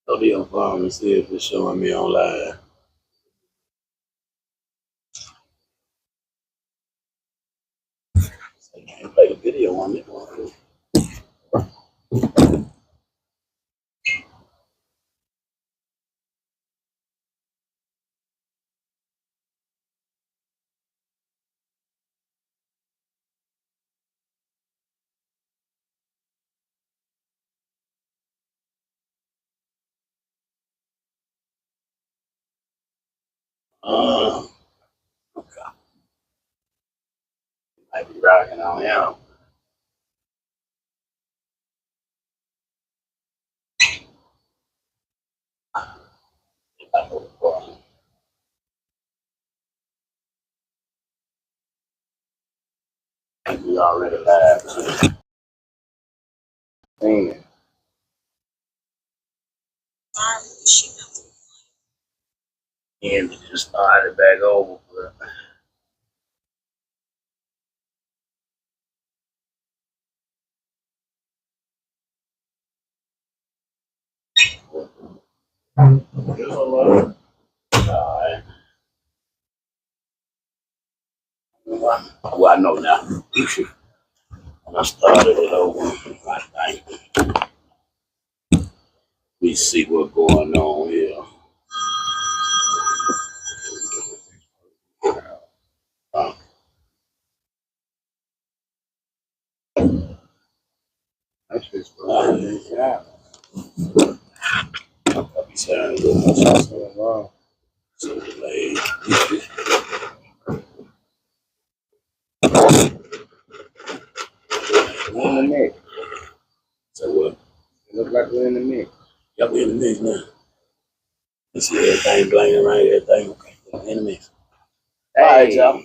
Go to your phone and see if it's showing me online. I can't play the video on it. Okay. Might be rocking on him. We already live. Seen it. And it just started back over. Alright. Well, I know now. I started it over. I think. We see what's going on here. That's just I'll be saying good. So delayed. We're in the mix. So what? It looks like we're in the mix. Yeah, we're in the mix now. You see everything blinking right, everything. Okay, we're in the mix. Hey, all right, y'all.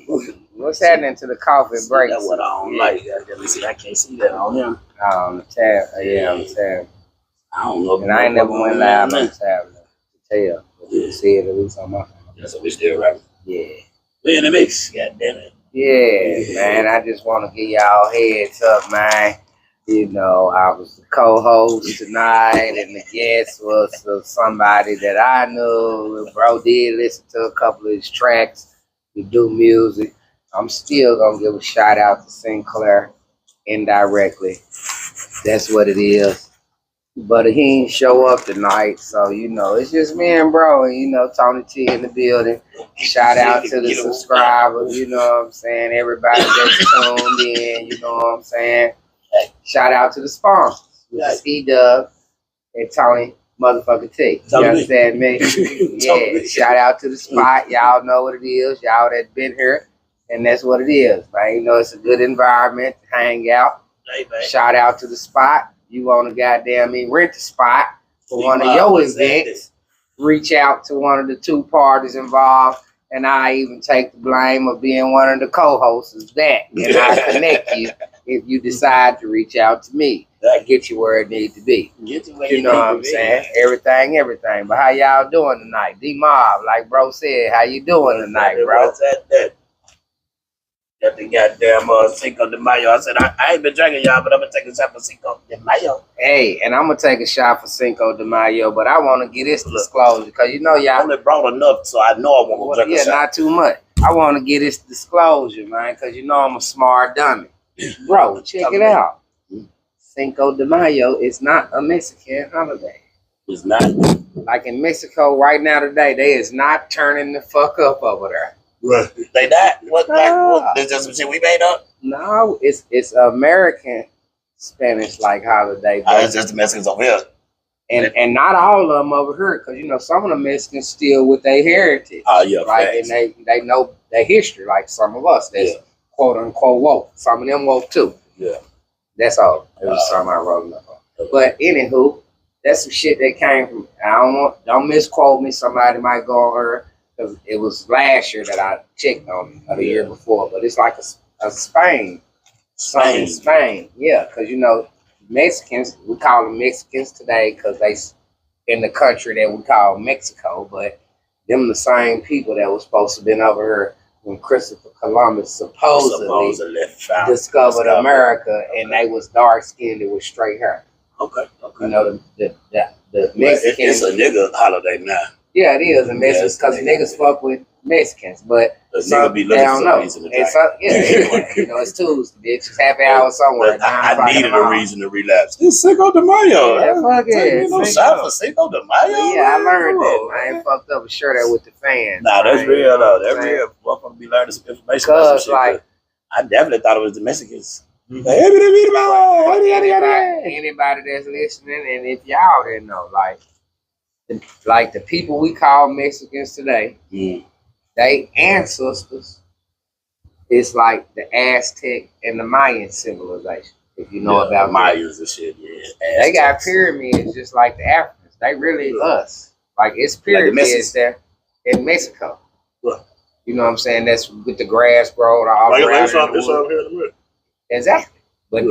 What's happening to the coffee break? That's what I don't like. Let me see. I can't see that on him. On the tab. Yeah, on the tab. I don't know. And I ain't never went live on the tab to tell. But you can see it at least on my phone. Yeah, so we still rapping. Yeah. We in the mix. God damn it. Yeah, man. I just want to give y'all heads up, man. You know, I was the co-host tonight, and the guest was somebody that I knew. Bro did listen to a couple of his tracks. We do music. I'm still gonna give a shout out to Sinclair indirectly. That's what it is. But he ain't show up tonight, so you know it's just me and bro, and you know Tony T in the building. Shout out to the subscribers, you know what I'm saying. Everybody that's tuned in, you know what I'm saying. Shout out to the sponsors, which is E-Dub and Tony motherfucking T. You understand me? Yeah. Shout out to the spot. Y'all know what it is. Y'all that been here, and that's what it is, man. You know it's a good environment to hang out. Shout out to the spot. You want to rent a spot for one of your events, reach out to one of the two parties involved, and I even take the blame of being one of the co-hosts of that. And I connect you if you decide to reach out to me. I get you where it needs to be. You know what I'm saying? Everything. But how y'all doing tonight? D-Mob, like bro said, how you doing tonight, bro? Got the goddamn Cinco de Mayo. I said, I ain't been drinking, y'all, but I'm going to take a shot for Cinco de Mayo. Hey, and I'm going to take a shot for Cinco de Mayo, but I want to get this disclosure because, you know, y'all. I only brought enough, so I know I want to drink a shot. Yeah, not too much. I want to get this disclosure, man, because, you know, I'm a smart dummy. Bro, check it out. Cinco de Mayo is not a Mexican holiday. It's not. Like in Mexico right now today, they is not turning the fuck up over there. Right. They not? What? There's just some shit we made up? No, it's American Spanish like holiday. It's just the Mexicans over here. And not all of them over here, because you know some of the Mexicans still with their heritage. Oh yeah, like facts. And they know their history, like some of us that's quote unquote woke. Some of them woke too. Yeah. That's all. It was something I wrote up on. But anywho, that's some shit that came from. Don't misquote me. Somebody might go on her. Because it was last year that I checked on it, or the year before. But it's like a Spain. Yeah, because, you know, Mexicans, we call them Mexicans today because they in the country that we call Mexico. But them the same people that was supposed to have been over here when Christopher Columbus supposedly discovered America, and they was dark-skinned with straight hair. Okay. You know, the Mexicans. It's a nigga holiday now. Yeah, it is a Mexican because niggas fuck with Mexicans, but nigga be looking for some reason to drink. Anyway, you know, it's Tuesday, bitch. It's happy hour somewhere. I needed a reason to relapse. It's Cinco de Mayo. Yeah, fuck it. No shot for Cinco de Mayo. Yeah, I learned that. I ain't fucked up and share that with the fans. Nah, that's real though. That's real. Motherfucker be learning some information about some shit. I definitely thought it was the Mexicans. Anybody that's listening, and if y'all didn't know, like the people we call Mexicans today, they ancestors is like the Aztec and the Mayan civilization. If you know about Mayans and shit, they got pyramids just like the Africans. They really us. Like it's pyramids there in Mexico. You know what I'm saying? That's with the grass growing all around. Here exactly. But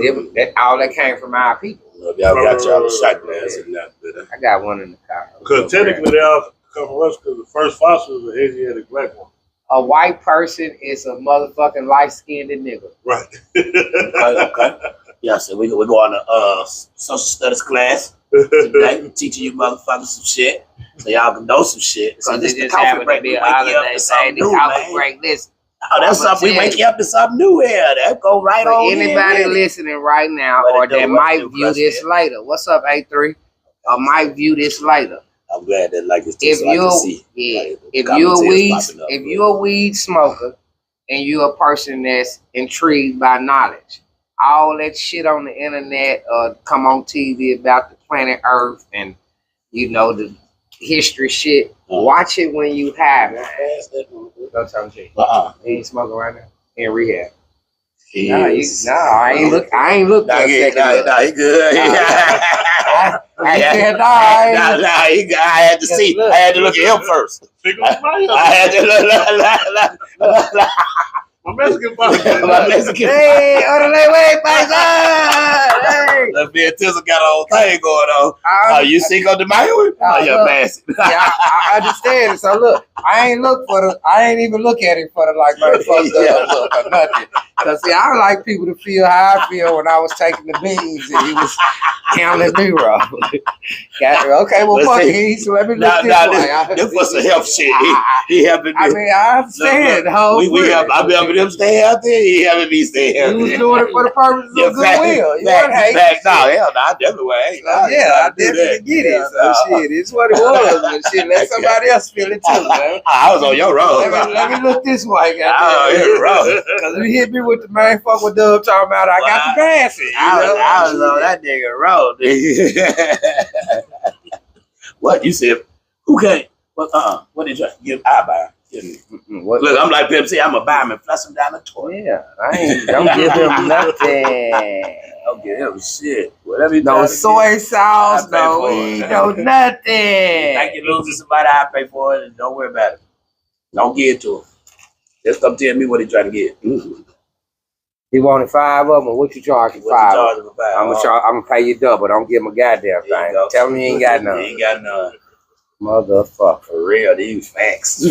all that came from our people. Y'all got y'all shot glass and that. I got one in the car. Because technically they all come from us because the first fossil was an Asiatic black one. A white person is a motherfucking light-skinned nigga. Right. Okay. Yeah, so we go on a social studies class today, teaching you motherfuckers some shit. So y'all can know some shit. So this the coffee break. We wake you up to something new, man. Break, listen. Oh, that's something we wake you up to something new here. That go right on. Anybody listening right now or that might view this later. What's up, A3? Or might view this later. I'm glad that like this. If you're a weed smoker and you're a person that's intrigued by knowledge, all that shit on the internet or come on TV about the planet Earth and you know the history shit, watch it when you have it. Don't tell me. He ain't smoking right now. He in rehab. I ain't look. I ain't look. Nah, he good. I had to see. I had to look at him first. I had to look. My Mexican father. Hey, wait, paisa. Let me and Tizzle got a whole thing going on. You Cinco de Mayo? You're massive. I understand it. So look, I ain't even look at it for the like motherfucker look or nothing. Cause see, I like people to feel how I feel when I was taking the beans and he was counting me wrong. Okay, well fuck it. So let me look this was some health shit. He helping me. I mean, I understand. I'm helping him stay healthy. He helping me stay healthy. You was doing it for the purpose of goodwill. You weren't hating. No, hell no, I definitely ain't. I definitely get it. So shit, it's what it was. But shit, let somebody else feel it too, man. I was on your road. Let me look this way, goddamn. Because he hit me with the man fuck with Dub talking about I got the glasses. I was on that nigga road. What you said? Who can't? What did you give? I buy. Look, I'm like Pimp C. I'm gonna buy him and flush him down the toilet. Yeah, don't give him nothing. Don't give him shit. Whatever you no soy sauce, no weed, no nothing. Think you're losing somebody, I pay for it, and don't worry about it. Don't give it to him. Just come tell me what he trying to get. He wanted 5 of them. What you charging for 5? I'm gonna pay you double. Don't give him a goddamn thing. Tell me he ain't got none. He ain't got none. Motherfucker. For real, these facts.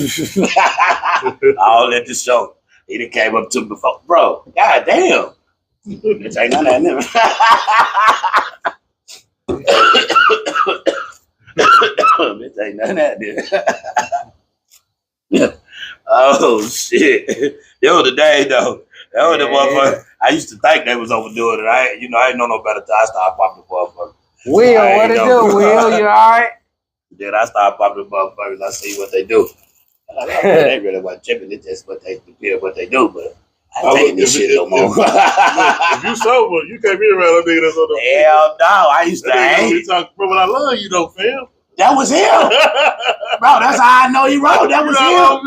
All at the show. He done came up to me before. Bro, goddamn. Bitch ain't none of them. Bitch ain't none of that. Oh, shit. That was the day, though. That was the motherfucker. I used to think they was overdoing it. I ain't know no better till I started popping the motherfucker. Will, what it do, Will? You all right? Then I started popping the motherfuckers. I see what they do. They really wasn't tripping. It's just what they do, but I ain't taking this shit no more. If you sober, you can't be around a nigga that's on the hell no. I used to hate. Bro, but I love you though, fam. That was him. Bro, that's how I know he wrote. That was him.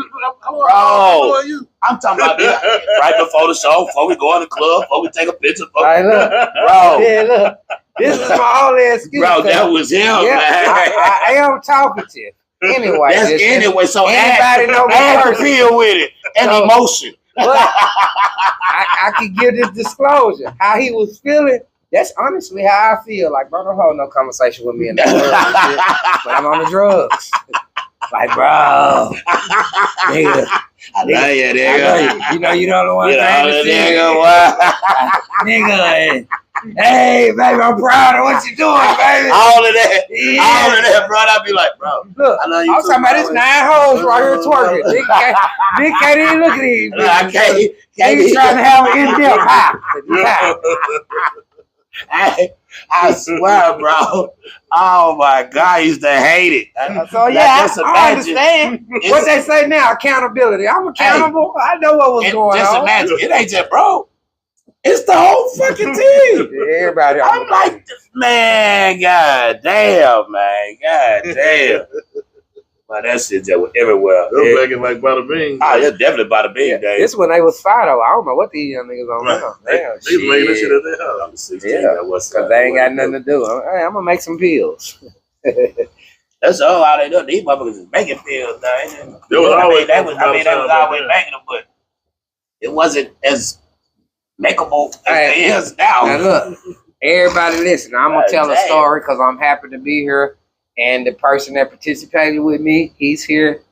Bro, I'm talking about this right before the show, before we go in the club, before we take a picture. Right, look. Bro. Yeah, look. This is my only excuse. Bro, that was him, man. I am talkative. Anyway. Anyway, so anybody know I feel with it. And emotion. I can give this disclosure. How he was feeling. That's honestly how I feel. Like, bro, don't hold no conversation with me in that shit, but I'm on the drugs. Like, bro, nigga. I love you, nigga. You know you don't want to nigga. nigga, Hey, baby, I'm proud of what you doing, baby. All of that, bro. I'd be like, bro. Look, I'm talking about this 9 hoes right here twerking. Nigga can't even look at these. I can't. He's trying to have an in-depth high. I swear, bro. Oh my God, I used to hate it. So yeah, I understand what they say now. Accountability. I'm accountable. I know what was going just on. Imagine, it ain't just bro. It's the whole fucking team. Everybody. I'm like, man, god damn, man, god damn. Man, that shit just was everywhere. They're making like bada bing. Oh, yeah, definitely bada bing, Yeah, Dave. this when they was 5 though. I don't know what these young niggas on now. Damn, They making this shit at their house. I'm 16. Yeah, because they ain't got nothing to do. Hey, I'm gonna make some pills. That's all how they do. These motherfuckers is making pills now. They was always they was always making them, but it wasn't as makeable as it is now. Now look, everybody listen. I'm gonna tell a story because I'm happy to be here, and the person that participated with me, he's here.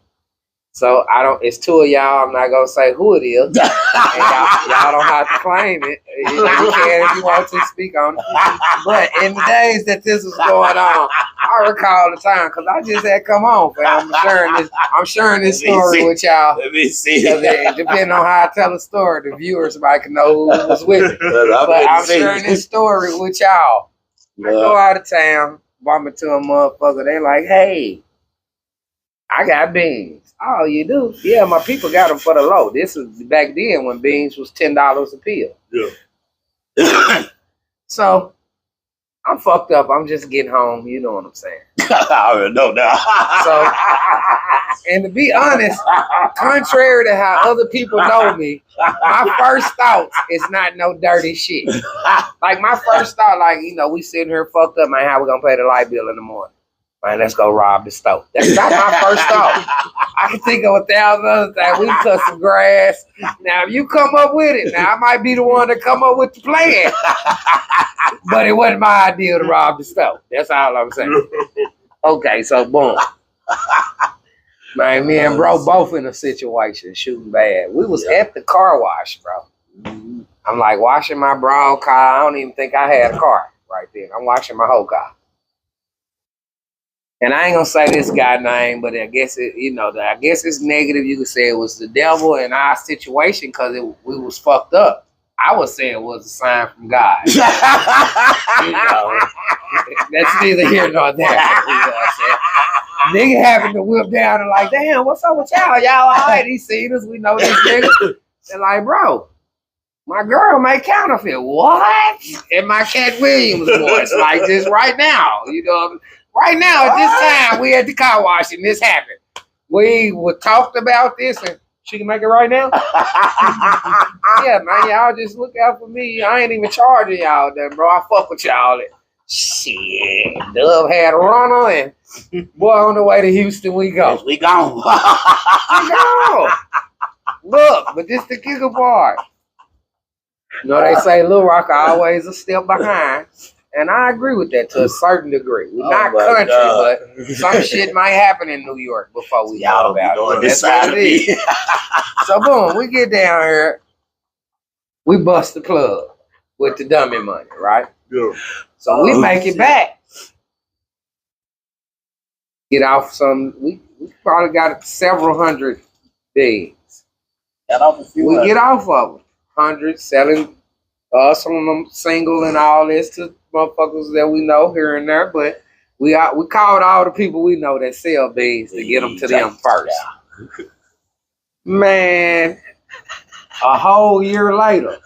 So it's 2 of y'all. I'm not gonna say who it is. And y'all don't have to claim it. You can if you want to speak on it. But in the days that this was going on, I recall the time because I just had come on. I'm sharing this story with y'all. Let me see. Depending on how I tell a story, the viewers might know who was with me. But I'm sharing this story with y'all. I go out of town, bump into a motherfucker. They like, hey, I got beans. Oh, you do? Yeah, my people got them for the low. This was back then when beans was $10 a pill. Yeah. So I'm fucked up. I'm just getting home. You know what I'm saying? I already know now. So, and to be honest, contrary to how other people know me, my first thought is not no dirty shit. Like my first thought, like, we sitting here fucked up, man, how we gonna pay the light bill in the morning? Man, let's go rob the store. That's not my first thought. I can think of 1,000 other things. We can cut some grass. Now, if you come up with it, now I might be the one to come up with the plan. But it wasn't my idea to rob the store. That's all I'm saying. Okay, so boom. Man, me and bro both in a situation shooting bad. We was at the car wash, bro. I'm like washing my brown car. I don't even think I had a car right then. I'm washing my whole car. And I ain't gonna say this guy's name, but I guess I guess it's negative. You could say it was the devil in our situation because we was fucked up. I would say it was a sign from God. That's neither here nor there. Nigga having to whip down and like, damn, what's up with y'all? Y'all all right? He seen us. We know this nigga. They're like, bro, my girl made counterfeit. What? In my Cat Williams voice, like this right now. Right now, at this time, we at the car wash and this happened. We talked about this and she can make it right now? Yeah, man, y'all just look out for me. I ain't even charging y'all then, bro. I fuck with y'all. Shit. Dub had a runner and boy, on the way to Houston we go. Yes, we gone. We gone. Look, but this the kicker part. They say Lil Rock always a step behind. And I agree with that to a certain degree. We're not country, but some shit might happen in New York before we know about it. That's how it is. So boom, we get down here. We bust the plug with the dummy money, right? Yeah. So we make it back. Get off we probably got several hundred days. We get off of them. 100 selling some of them single and all this to motherfuckers that we know here and there, but we called all the people we know that sell beans to get them to them first. Man, a whole year later,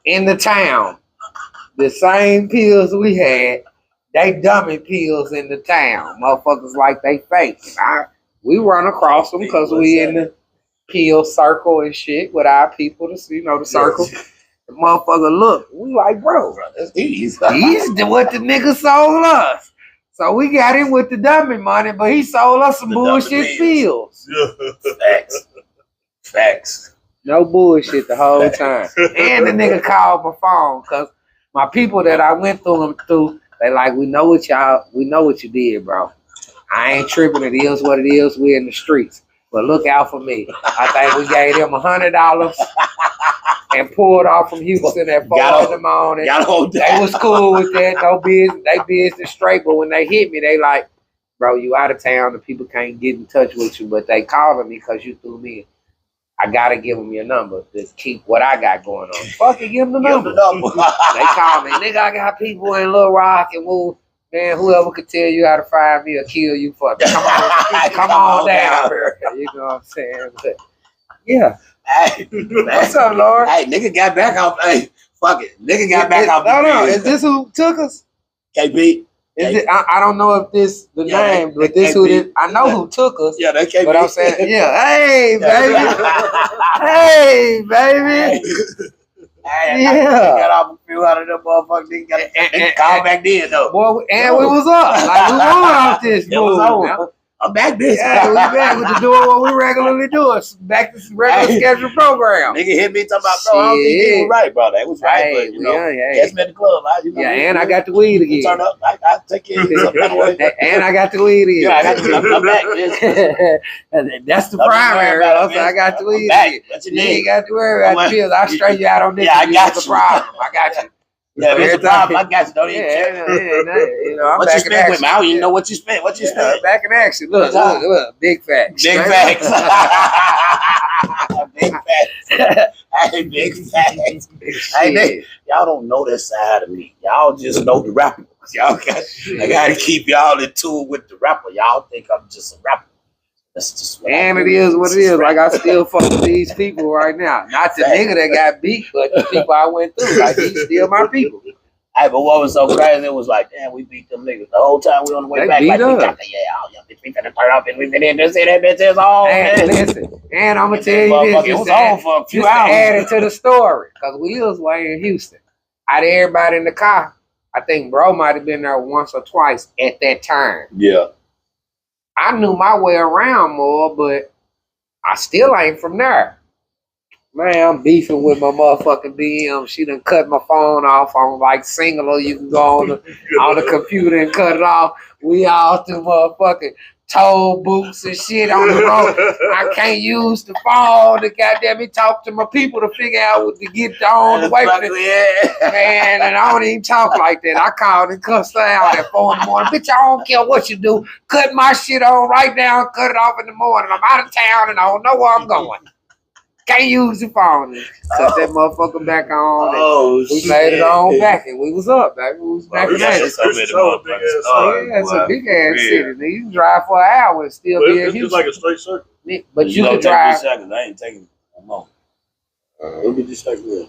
in the town, the same pills we had, they dummy pills in the town. Motherfuckers like they fake. We run across them because we in the pill circle and shit with our people, the circle. The motherfucker look, we like, bro, these what the nigga sold us. So we got him with the dummy money, but he sold us some bullshit pills. Facts. No bullshit the whole time. And the nigga called my phone because my people that I went through, they like, we know what you did, bro. I ain't tripping. It is what it is. We in the streets. But look out for me. I think we gave them $100 and pulled off from Houston at 4 in the morning. They was cool with that. No business. They business straight. But when they hit me, they like, bro, you out of town. The people can't get in touch with you. But they calling me because you threw me in. I got to give them your number to keep what I got going on. Fuck it, give them the number. They call me. Nigga, I got people in Little Rock and move. Man, whoever could tell you how to find me or kill you for me. Come on down here. You know what I'm saying? But, yeah. Hey, what's up, Lord? Hey, nigga got back off. Hey, fuck it. Nigga got back off. No. Is this who took us? KB. I don't know if this the name, but this who did. I know who took us. Yeah, that KB. But I'm saying, yeah. Hey, baby. Hey, baby. Hey, I got off a few out of them motherfuckers. They called back then, though. Boy, and we was up. Like, we won off this move. I'm back this. Yeah, we back with the doing what we regularly do. Back to regular scheduled program. Nigga hit me talking about, bro, I don't think he was right, bro. That was right, but, you know, catch me at the club. And I got the weed again. Turn up. I take care of you. And I got the weed again. Yeah, I got the I'm back. That's the primary. So I got the weed again. You ain't got to worry about the pills. I'll straighten you out on this. Yeah, I got the problem. I got you. Yeah, every time I got you, don't even care. You know, I'm what back you spent with me? I don't even know what you spent. What you spent? Back in action. Look, big facts. Big facts. Big facts. Hey, big facts. Hey, y'all don't know that side of me. Y'all just know the rapper. I gotta keep y'all in tune with the rapper. Y'all think I'm just a rapper. That's just what and it is what it is. Like, I still fuck with these people right now. Not the nigga that got beat, but the people I went through. Like, he's still my people. Hey, but what was so crazy, it was like, damn, we beat them niggas the whole time we on the way back. Like, we got the, bitch, we finna turn up and we finna just say that bitch is on. And listen, and I'm gonna tell you this, it was on for a few hours. Add it to the story, because we was way in Houston. Out of everybody in the car, I think bro might have been there once or twice at that time. Yeah. I knew my way around more, but I still ain't from there. Man, I'm beefing with my motherfucking BM. She done cut my phone off on like Singular. You can go on the computer and cut it off. We all through motherfucking toll booths and shit on the road. I can't use the phone to goddamn me talk to my people to figure out what to get on the way from it. Man, and I don't even talk like that. I called and cussed her out at 4 in the morning. Bitch, I don't care what you do. Cut my shit on right now and cut it off in the morning. I'm out of town and I don't know where I'm going. Can't use the phone. Cut that motherfucker back on. We made it on back and we was up, baby. We was back in that. It's a big ass city. You can drive for an hour and still be in Houston. It's like a straight circuit. But you can drive. Seconds. I ain't taking no more. It'll be just like this.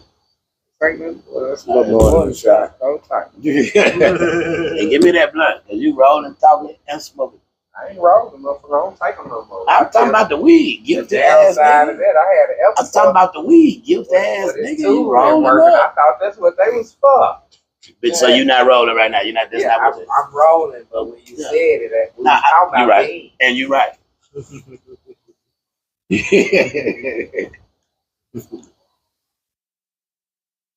That's a little more than a shot. Hey, give me that blunt, cause you rolling, talking, and smoking. I ain't rolling, motherfucker. I don't take them no more. I'm talking about the weed. Give the ass, nigga. Of that, I had an episode. I'm talking about the weed. Give the ass, nigga. You rolling up. I thought that's what they was for. Bitch, so you not rolling right now. You're not. This not what I'm rolling, but when you said it, we talking about right, me. and you right.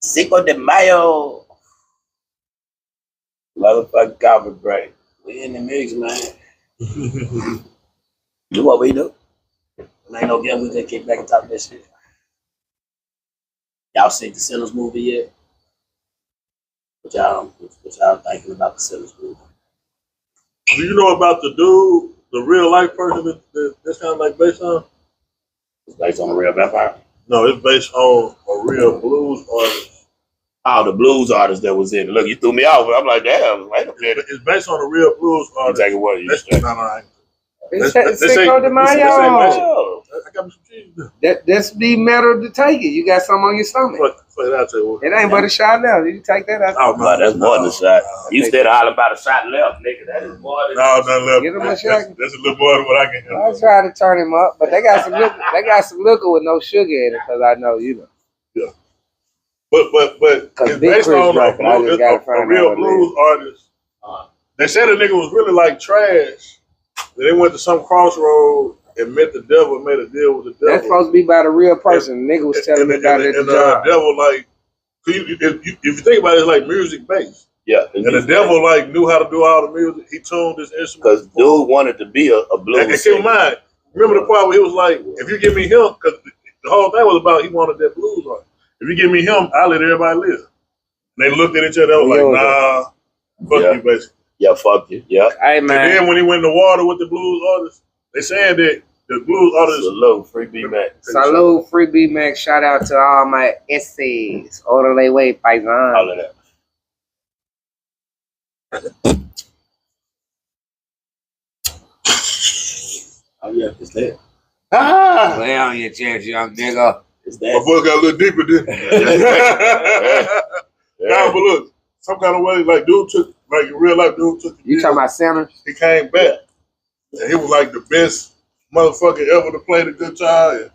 Cinco de Mayo. Motherfucking coffee break. We in the mix, man. Do what we do. When ain't no game, we just kick back and talk that shit. Y'all seen the Sinners movie yet? What y'all thinking about the Sinners movie? Do you know about the dude, the real life person that's kind of like based on? It's based on a real vampire. No, it's based on a real blues artist. Oh, the blues artist that was in it. Look, you threw me off. I'm like, damn, wait a minute. It's based on a real blues artist. You take it what you say. No. Cinco de Mayo. I got me some cheese. That's the matter to take it. You got some on your stomach. It ain't but a shot left. You take that out. Oh, no, that's more than a shot. You still hollering about a shot left, nigga. That is more than nothing left. Give him a shot. That's a little more than what I can get. I try to turn him up, but they got some liquor. They got some liquor with no sugar in it, because I know you know. Yeah. But it's based on a real blues artist. They said the nigga was really like trash. They went to some crossroad and met the devil, made a deal with the devil. That's supposed to be by the real person. The nigga was telling me about it at the job. The devil, like, if you think about it, it's like music based. Yeah. And the devil, like, knew how to do all the music. He tuned his instruments. Because dude wanted to be a blues singer. And keep in mind, Remember the part where he was like, if you give me him, because the whole thing was about he wanted that blues artist. If you give me him, I'll let everybody live. And they looked at each other, they was like, nah, fuck you, basically. Yeah, fuck you. Yeah. Hey, man. And then when he went in the water with the blues artist, they saying that the blues artist. Salute, Free B Mac. Salute, Free B Mac. Shout out to all my essays. Orderly way, paisan. All of that. Oh yeah, it's that. Ah! Lay on your chest, young nigga. It's My that. voice got a little deeper then. Nah, but look, some kind of way, like dude took, like in real life, dude took. You talking about centers? He came back, and he was like the best motherfucker ever to play the guitar. And,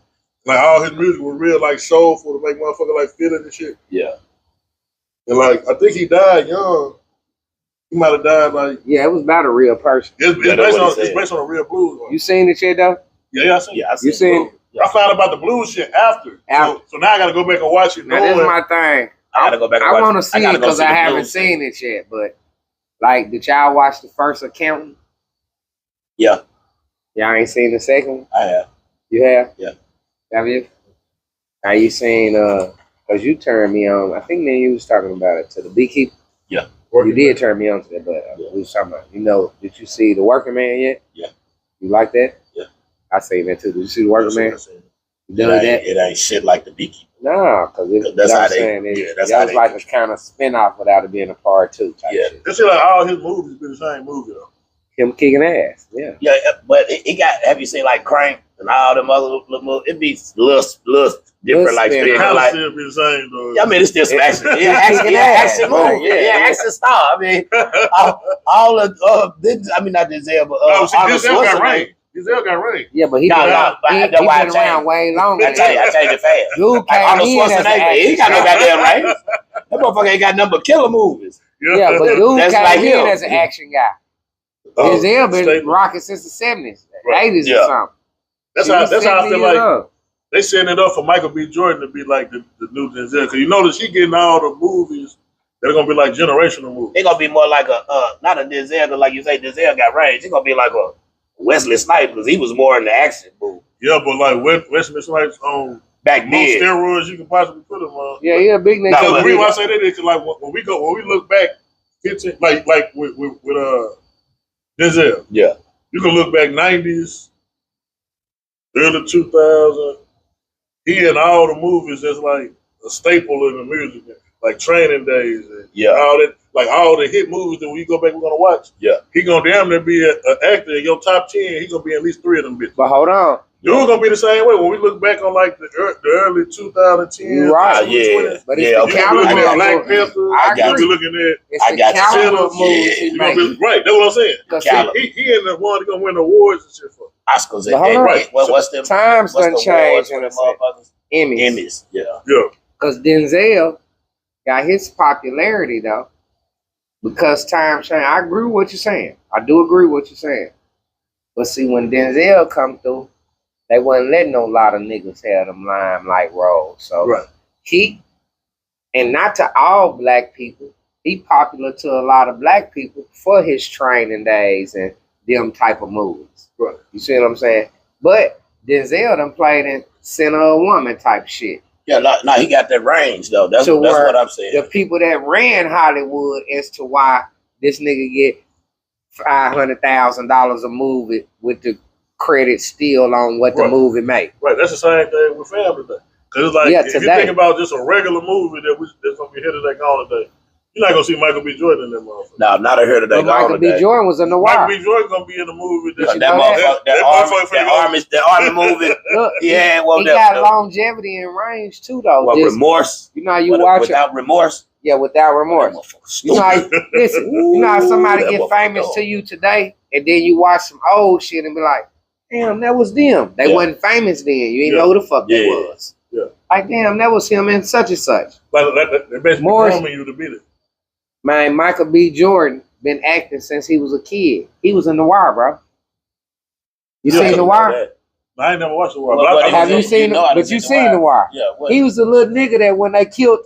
like all his music was real, like soulful to make motherfucker like feel it and shit. Yeah. And like I think he died young. He might have died like. Yeah, it was about a real person. It's based on a real blues. You seen the shit though? Yeah, I seen. Yeah, I You seen? I found out about the blues shit after. So now I got to go back and watch it. Now this is my thing. I gotta go back. And I watch want to see it because I haven't blues seen it yet. But like, did y'all watch the first Accountant? Yeah, Y'all ain't seen the second one? I have. You have? Yeah. Have you? Are you seen? Because you turned me on. I think you was talking about it to the Beekeeper. Yeah. You did turn me on to that, but we was talking about. You know, did you see The Working Man yet? Yeah. You like that? Yeah. I seen that too. Did you see The Working Man? You done that? It ain't shit like the Beekeeper. No, because That's how saying they. Yeah, it that's was how they. like a kind of spin-off without it being a part two type Yeah. shit. It seems like all his movies been the same movie though. Him kicking ass. Yeah. Yeah, but it got. Have you seen like Crank and all them other little movies? It be little different, like spin-off. It kind of like. still be the same though. Yeah, I mean, it's still some action. It's Yeah, kicking ass, action right, movie. yeah, Yeah, yeah. action star. I mean, all of I mean, not Denzel, but Arnold Denzel got Schwarzenegger. range. Denzel got range. Yeah, but he No, been, no, but he that's been why I around changed. way longer. I changed it fast. Dude Like came Arnold in as an Schwarzenegger, he ain't got no action goddamn range. That motherfucker ain't got nothing but killer movies. Yeah, but dude That's came like in him. as an action guy. Denzel been rocking since the 70s, Right. 80s Yeah. or something. That's how I feel like Up. they setting it up for Michael B. Jordan to be like the new Denzel. Because you notice he getting all the movies that are gonna be like generational movies. It's gonna be more like not a Denzel, but like you say, Denzel got range. It's gonna be like a Wesley Snipes because he was more in the action movie Yeah, but like Wesley Snipes on back most then. steroids you can possibly put him on. Yeah, he a big nigga. No, The reason why I say that is because like when we look back 15 like with Denzel, Yeah. you can look back 90s, early 2000s. He in all the movies that's like a staple in the music, like Training Days and Yeah. all that, like all the hit movies that when you go back we're gonna watch. Yeah. He gonna damn near be an actor in your top 10. He gonna be at least 3 of them bitches. But hold on. Dude's gonna be the same way when we look back on like the early 2010s. You right. Yeah. But it's Yeah, the okay. You're gonna be looking caliber at Black of Panther. I You're gonna agree. be looking at It's I the got you. caliber of Yeah. moves he You're gonna making. be, right, that's what I'm saying. Because Caliber. He in the one that's gonna win awards and shit for. Oscars But hold on. right. What's the Times what's done the changed awards in for the a sense. motherfuckers? Emmys. Emmys. Yeah. Yeah. Because Denzel got his popularity though. Because time changed. I agree with what you're saying. I do agree with what you're saying. But see, when Denzel come through, they wasn't letting no lot of niggas have them limelight roles. So Right. he, and not to all black people, he popular to a lot of black people for his Training Days and them type of movies. Right. You see what I'm saying? But Denzel done played in Center of a Woman type shit. Yeah, no, he got that range though. That's To where what I'm saying. The people that ran Hollywood as to why this nigga get $500,000 a movie with the credit still on what the Right. movie made. Right. That's the same thing with Family Day. Because it's like, Yeah, if you today. think about just a regular movie that's going to be here today, gone today, you're not going to see Michael B. Jordan in that motherfucker. No, not a here today. But Michael B. Jordan was in the Michael wire. B. Jordan going to be in the movie. That you know motherfucker, that army movie. Look, Yeah, he got longevity and range too, though. What, Just, remorse? you know, how you watch it. Without remorse? Yeah, without remorse. You know, how, listen, you know how somebody That get motherfucker famous dog. to you today, and then you watch some old shit and be like, damn, that was them. They Yeah. wasn't famous then. You ain't Yeah. know who the fuck they Yeah. was. Yeah. Like, damn, that was him and such and such. Like, they're basically Morris- grooming you to be there. Man, Michael B. Jordan been acting since he was a kid. He was in The Wire, bro. You Yeah, seen The Wire? I ain't never watched The Wire. Well, but but Have you you seen know it? how to But you see The seen Wire. The Wire. Yeah, what? He was the little nigga that when they killed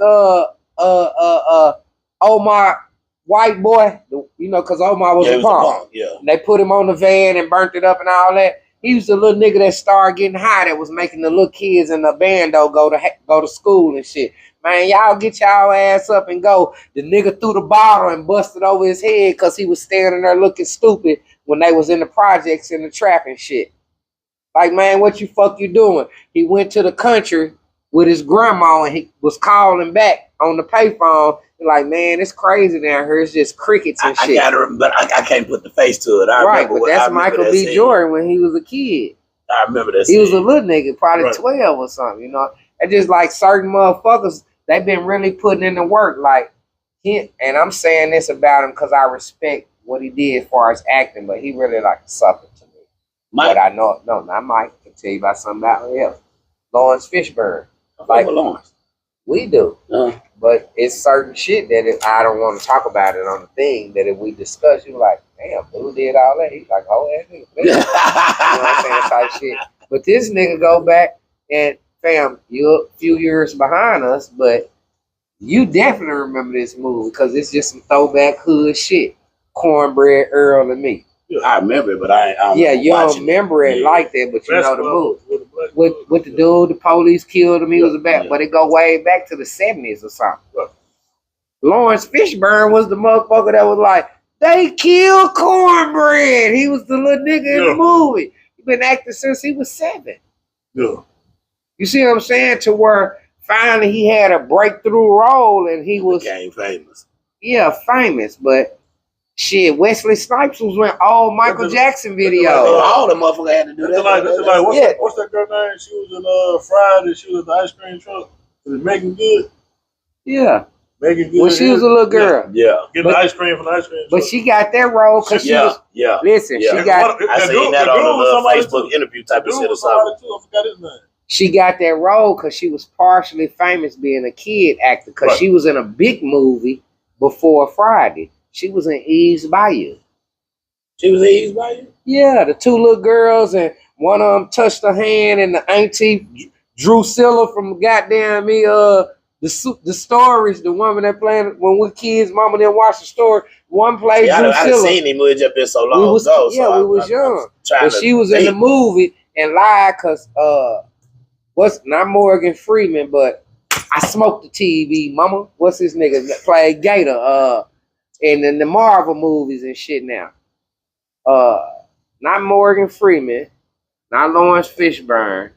Omar, white boy, you know, because Omar was Yeah, he a was a punk. punk. Yeah. They put him on the van and burnt it up and all that. He was the little nigga that started getting high that was making the little kids in the band though go to school and shit. Man, y'all get y'all ass up and go. The nigga threw the bottle and busted over his head because he was standing there looking stupid when they was in the projects in the trap and shit. Like, man, what you doing? He went to the country with his grandma and he was calling back on the payphone. Like, man, it's crazy down here. It's just crickets and shit. I gotta remember, but I can't put the face to it. But that's Michael B. Jordan when he was a kid. I remember that. He was a little nigga, probably 12 or something, you know. And just like certain motherfuckers, they've been really putting in the work. Like, and I'm saying this about him because I respect what he did as far as acting, but he really like a sucker to me. Mike? But I know, no, not Mike. I can tell you about something about him. Lawrence Fishburne. Like Lawrence. We do. But it's certain shit that if I don't want to talk about it on the thing, that if we discuss, you're like, damn, who did all that? He's like, oh, that nigga. You know what I'm saying? Type shit. But this nigga go back and, fam, you're a few years behind us, but you definitely remember this movie because it's just some throwback hood shit. Cornbread Earl and Me. I remember it, but I don't you don't remember it like that, but you know the movie. With the dude, the police killed him, he was a bad, but it go way back to the 70s or something. Right. Lawrence Fishburne was the motherfucker that was like, they killed Cornbread. He was the little nigga in the movie. He been acting since he was 7. Yeah. You see what I'm saying? To where finally he had a breakthrough role and he became famous. Yeah, famous, but shit, Wesley Snipes was in all Michael Jackson videos. All the motherfuckers had to do that. What's that girl name? She was in Friday. She was in the ice cream truck. Was it Megan Good? Yeah. Megan Good. When she was a little girl. Yeah. Getting the ice cream from the ice cream truck. But she got that role because she was. Yeah. Listen, she got. I seen that on the Facebook interview type of shit or something. I forgot his name. She got that role because she was partially famous being a kid actor because she was in a big movie before Friday. She was in Eve's Bayou. She was in Eve's Bayou? Yeah, the two little girls and one of them touched her hand and the auntie Drusilla from goddamn me, the stories, the woman that played when we kids, mama didn't watch the story. One played Drusilla. I done seen him, it just been so long ago. We was young. But she was in the movie and lied because, not Morgan Freeman, but I smoked the TV, mama. What's his nigga that played Gator? And in the Marvel movies and shit now. Not Morgan Freeman, not Lawrence Fishburne,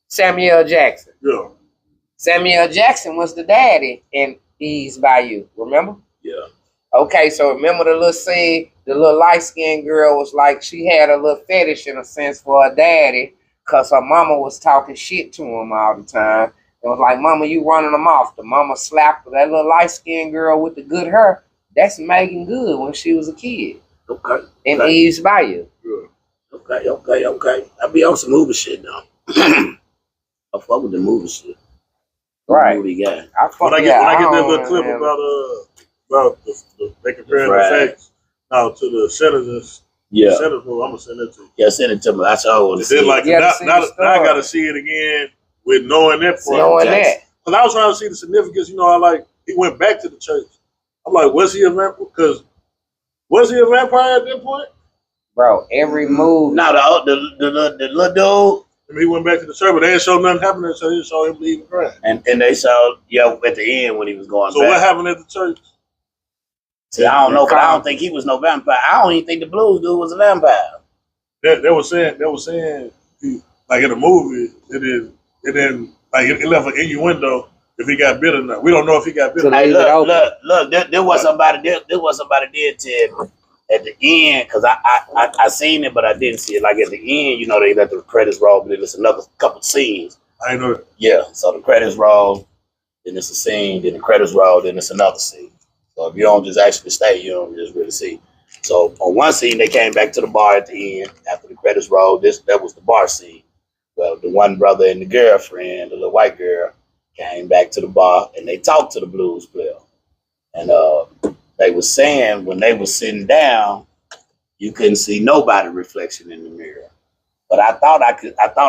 Samuel Jackson. Yeah. Samuel Jackson was the daddy in Eve's Bayou, remember? Yeah. Okay, so remember the little scene, the little light-skinned girl was like, she had a little fetish in a sense for her daddy because her mama was talking shit to him all the time. It was like, mama, you running them off. The mama slapped that little light-skinned girl with the good hair. That's Megan Good when she was a kid. Okay. In Eve's Bayou. Yeah. Okay. I be on some movie shit now. I fuck with the movie shit. Right. Movie guy. When I get that little clip about they comparing the facts now to the senators. Yeah. The senators movie, I'm gonna send it to you. Yeah, send it to me. That's all I want to see. Like now I gotta see it again with knowing that part. Knowing that. Because I was trying to see the significance. You know, he went back to the church. I'm like, was he a vampire? Because was he a vampire at that point? Bro, every move. No, the little dude. I mean, he went back to the church, but they didn't show nothing happening, so they saw him leaving Christ. And they saw, at the end when he was going back. So what happened at the church? See, I don't know, but I don't think he was no vampire. I don't even think the blues dude was a vampire. They were saying, like in the movie, it left an innuendo. If he got bit or not, we don't know if he got bit. So hey, look! There was somebody did tell me at the end because I seen it, but I didn't see it. Like at the end, they let the credits roll, but then it's another couple scenes. I know that. Yeah, so the credits roll, then it's a scene, then the credits roll, then it's another scene. So if you don't just actually stay, you don't just really see. So on one scene, they came back to the bar at the end after the credits rolled. That was the bar scene. Well, the one brother and the girlfriend, the little white girl, came back to the bar and they talked to the blues player. And they were saying when they were sitting down, you couldn't see nobody reflection in the mirror. But I thought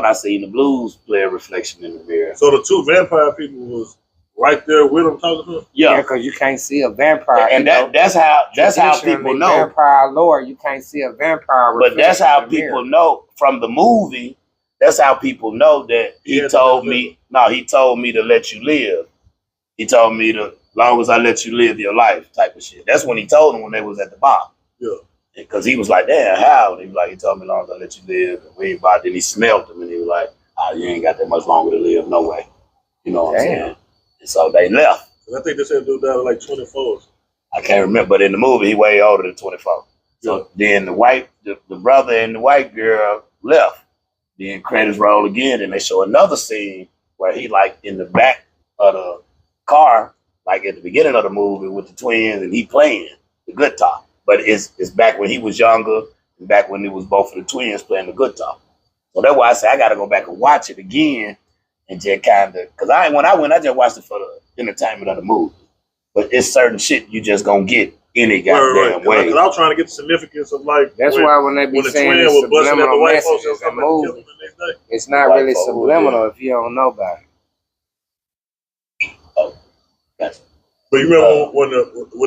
I seen the blues player reflection in the mirror. So the two vampire people was right there with him talking to him. Yeah, because you can't see a vampire. And that's how people know. Vampire lore, you can't see a vampire. But that's how people know from the movie. That's how people know that he told me. No, he told me to let you live. He told me to, long as I let you live your life, type of shit. That's when he told him when they was at the bar. Yeah. Because he was like, damn, how? And he was like, he told me, long as I let you live. And we ain't about. Then he smelled him, and he was like, oh, you ain't got that much longer to live, no way. You know what I'm saying? And so they left. I think they said dude died at like 24. I can't remember, but in the movie, he way older than 24. So then the brother and the white girl left. Then credits roll again, and they show another scene where he like in the back of the car, like at the beginning of the movie with the twins, and he playing the guitar. But it's back when he was younger, and back when it was both of the twins playing the guitar. So that's why I say I got to go back and watch it again, and just kind of, because when I went, I just watched it for the entertainment of the movie. But it's certain shit you just gonna get any goddamn way. Because I was trying to get the significance of like. That's why when they be saying it's subliminal messages in movies, it's not really subliminal if you don't know about it. Oh, gotcha. But you remember when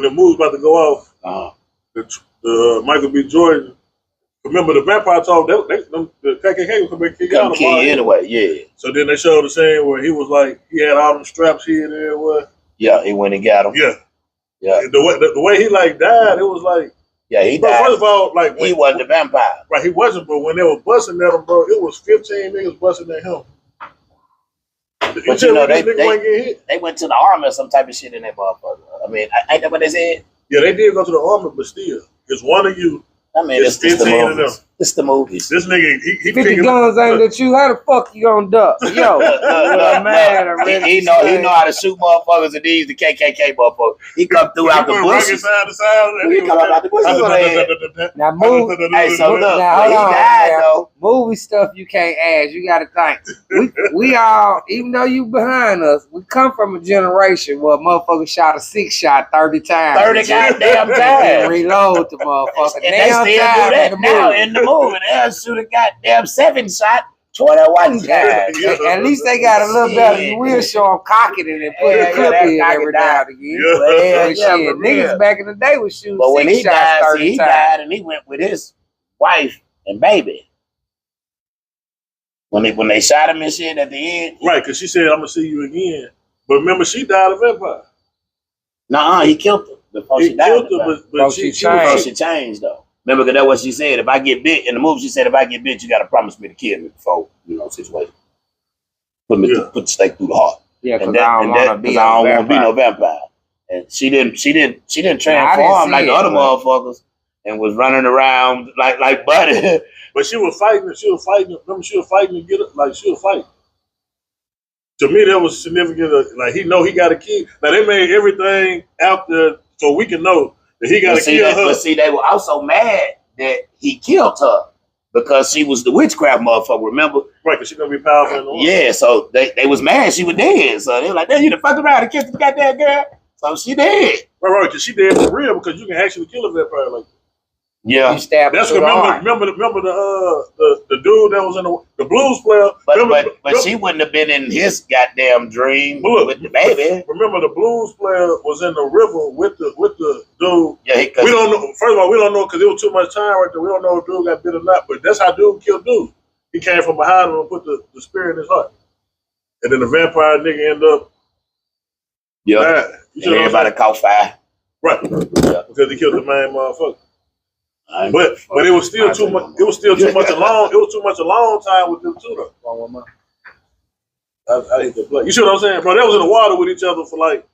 the movie was about to go off, the Michael B. Jordan. Remember the vampire talk? The KKK was coming to kick out anyway. Yeah. So then they showed the scene where he was like, he had all them straps here and there. Yeah, he went and got him. Yeah. Yeah. The way he like died, it was like. Yeah, he died. First of all, like he wasn't a vampire. Right, he wasn't. But when they were busting at him, bro, it was 15 niggas busting at him. But you know they went to the army or some type of shit in that motherfucker. I mean, ain't that what they said? Yeah, they did go to the army, but still, it's one of you. I mean, it's the movies. It's the movies. This nigga, he 50 guns aimed at you. How the fuck you gonna duck? Yo, man, he know how to shoot motherfuckers, and these the KKK motherfuckers. He come through out the bushes. He come out the bushes. Now move. Hey, so look, now, he died though. Movie stuff you can't ask. You got to think. We all, even though you behind us, we come from a generation where motherfuckers shot a 6-shot 30 times. 30 goddamn times. And reload the motherfucker. And they still do that now in the movie. They'll shoot a goddamn 7-shot 21 times. At least they got a little better. You will show them cocking it and put a clip in every now and again. Shit, niggas back in the day was shooting 6 shots 30 times. He died and he went with his wife and baby. When they shot him and shit at the end. Right, because she said, I'm going to see you again. But remember, she died of vampire. Nuh-uh, he killed her before she died. But she changed, though. Remember, because that's what she said. If I get bit, in the movie, she said, if I get bit, you got to promise me to kill me before, situation. Put the stake through the heart. Yeah, because I don't want to be no vampire. And she didn't transform like the other motherfuckers and was running around like Buddy. But she was fighting. Remember, she was fighting to get it. Like, she was fighting. To me, that was significant. Like, he got a kid. Now, they made everything out there so we can know that he got to kill her. But see, they were also mad that he killed her because she was the witchcraft motherfucker, remember? Right, because she's going to be powerful in the world. Yeah, so they was mad she was dead. So they were like, damn, you done fucked around and kissed the goddamn girl. So she dead. Right, because she dead for real because you can actually kill a vampire like that. Yeah, you stabbed. That's remember the dude that was in the blues player. But she wouldn't have been in his goddamn dream with the baby. Remember the blues player was in the river with the dude. Yeah, we don't know. First of all, we don't know because it was too much time right there. We don't know if dude got bit or not. But that's how dude killed dude. He came from behind him and put the spear in his heart, and then the vampire nigga ended up. Yeah, everybody caught fire. Right, because he killed the main motherfucker. But it was still too much. It was still too much alone. It was too much a long time with them too, though. I hate the play. You see what I'm saying, bro? They was in the water with each other for like.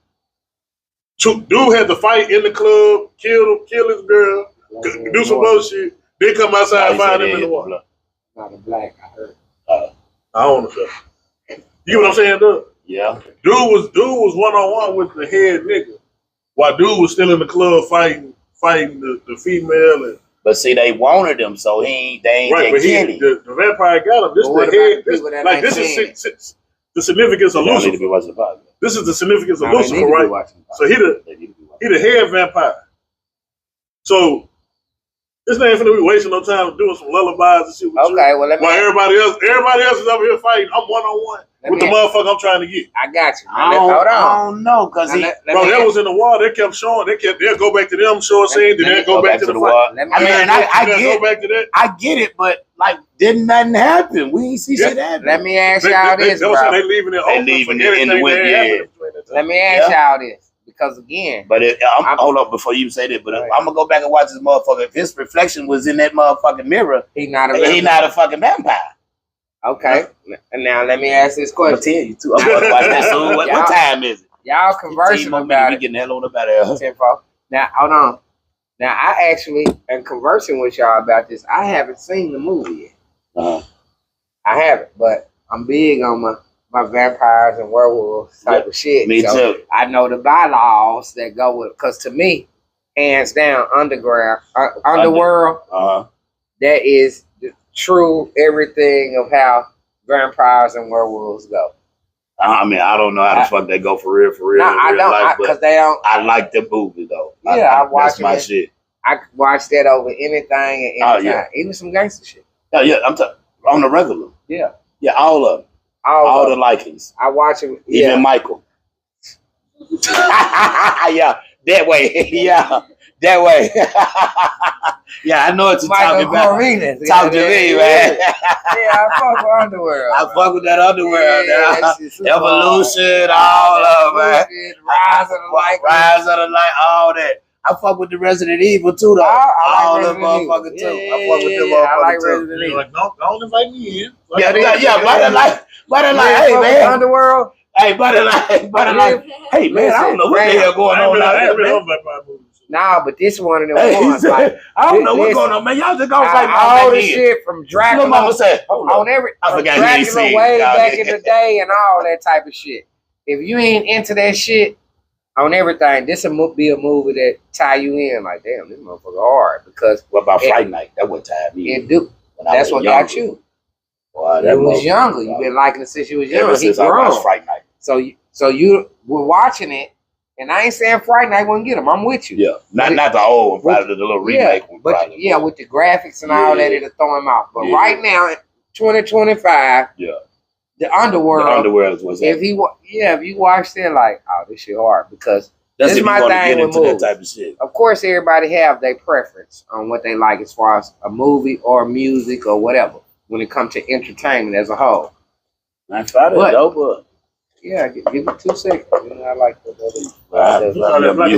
Dude had to fight in the club, kill his girl, do some bullshit. Then come outside and find him in the water. Not a black, I heard. I don't know. You get what I'm saying, dude? Yeah. Dude was 1-on-1 with the head nigga, while dude was still in the club fighting the female and. But see, they wanted him, so they ain't kill him. The vampire got him. This is the head. This is the significance of Lucifer. This is the significance of Lucifer, right? So he the head vampire. So This ain't finna be wasting no time doing some lullabies and shit with you. Okay, well let me. While everybody else is over here fighting. I'm 1-on-1 with the motherfucker I'm trying to get. I got you. Hold on. I don't know, cause bro, that was in the wall. They kept showing. They'll go back to them short scene. Then they'll go back to the wall. I get back to that. I get it, but like, didn't nothing happen. We ain't see shit happen. Let me ask y'all this, bro. They leaving it open. They leaving it in the wind. Let me ask y'all this. Because again, but hold up before you say that. But I'm gonna go back and watch this motherfucker. If his reflection was in that motherfucking mirror, he not a fucking vampire. Okay, and now let me ask this question. I'm gonna tell you too. I'm gonna watch that soon. What time is it? Y'all conversing about it. We getting hell on about it. Now hold on. Now I actually am conversing with y'all about this. I haven't seen the movie yet. I haven't, but I'm big on my vampires and werewolves type of shit. Me too. I know the bylaws that go with, because to me, hands down, underworld, that is the true everything of how vampires and werewolves go. I mean, I don't know how the fuck they go for real. No, I don't, because they don't. I like the movie though. Yeah, I watch that's my shit. I watch that over anything and anytime, even some gangster shit. Yeah, I'm on the regular. Yeah, all of them. All the likings. I watch him. Even Michael. Yeah, that way. Yeah, that way. Yeah, I know what you're talking about. Talk to me, man. Yeah, I fuck with Underworld. I fuck with that Underworld. Evolution, all of it, man. Rise of the Light, all that. I fuck with the Resident Evil too, though. All them motherfuckers too. I fuck with them motherfuckers too. Like, don't invite me in. Buddy, hey man, Underworld. Hey, buddy, hey man, I don't know what the hell going on out here, man. Nah, but this one of them ones. Like, I don't know what's going on, man. Y'all just gonna fight all the shit from Dracula on every Dracula way back in the day and all that type of shit. If you ain't into that shit on everything, this will be a movie that tie you in. Like, damn, this motherfucker hard. Because what about Fright Night? That would tie me. It do. That's what got you. Wow, you was younger. You've been liking it since you was young. Since I watched Fright Night. So you were watching it, and I ain't saying Fright Night wouldn't get them. I'm with you. Yeah, not the old one, probably the little remake one. But with the graphics and all that, it'll throw him out. But right now, in 2025, the Underworld is what's happening. If you watch it, like, oh, this shit hard, because this is my thing with movies. That type of shit. Of course, everybody have their preference on what they like as far as a movie or music or whatever when it comes to entertainment as a whole. I thought it dope. Yeah, give me 2 seconds. I like that.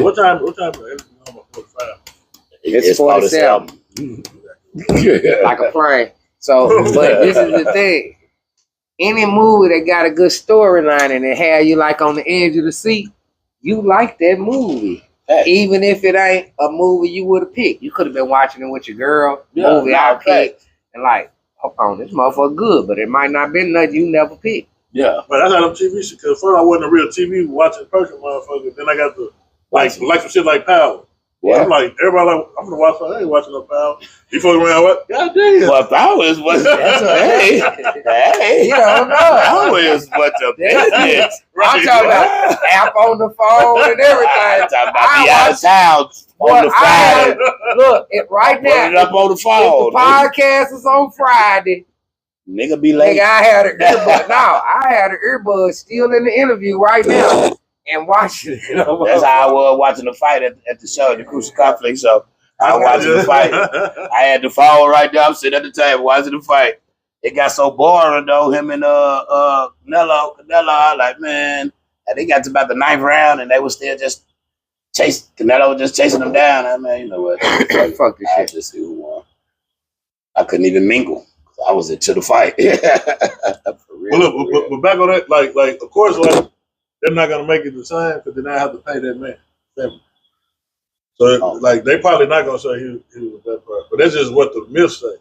What time? It's 47. Like a plane. So, but this is the thing. Any movie that got a good storyline and it had you like on the edge of the seat, you like that movie. Even if it ain't a movie you would have picked. You could have been watching it with your girl, movie I picked, and like, hold on, this motherfucker good, but it might not been nothing you never picked. Yeah, but that's how them TV shit. Because first I wasn't a real TV watching person, motherfucker. Then I got the like some shit like Power. Yeah. I'm like, everybody like, I'm gonna watch. I ain't watching no Power. You fucking around what? God damn. Well, Power is what. Hey, you don't know. Power is what the business. I'm talking about app on the phone and everything. I'm talking about be out of town on the Friday. Look, right now, put it up on the phone. If the podcast is on Friday. Nigga be late. Nigga, I had an earbud. I had an earbud still in the interview right now and watching it. That's how I was watching the fight at the show, the Crucial Conflict show. I was watching the fight. I had the phone right there. I'm sitting at the table watching the fight. It got so boring though. Him and Canelo, like, man, and they got to about the 9th round and they were still just chasing. Canelo was just chasing them down. I mean, you know what? Fuck this shit. Just see who won. I couldn't even mingle. I was into the fight. For real, well, look, but back on that, like, of course, like, they're not gonna make it the same because then I have to pay that man. So, like, they probably not gonna say he was that part. But that's just what the myths say.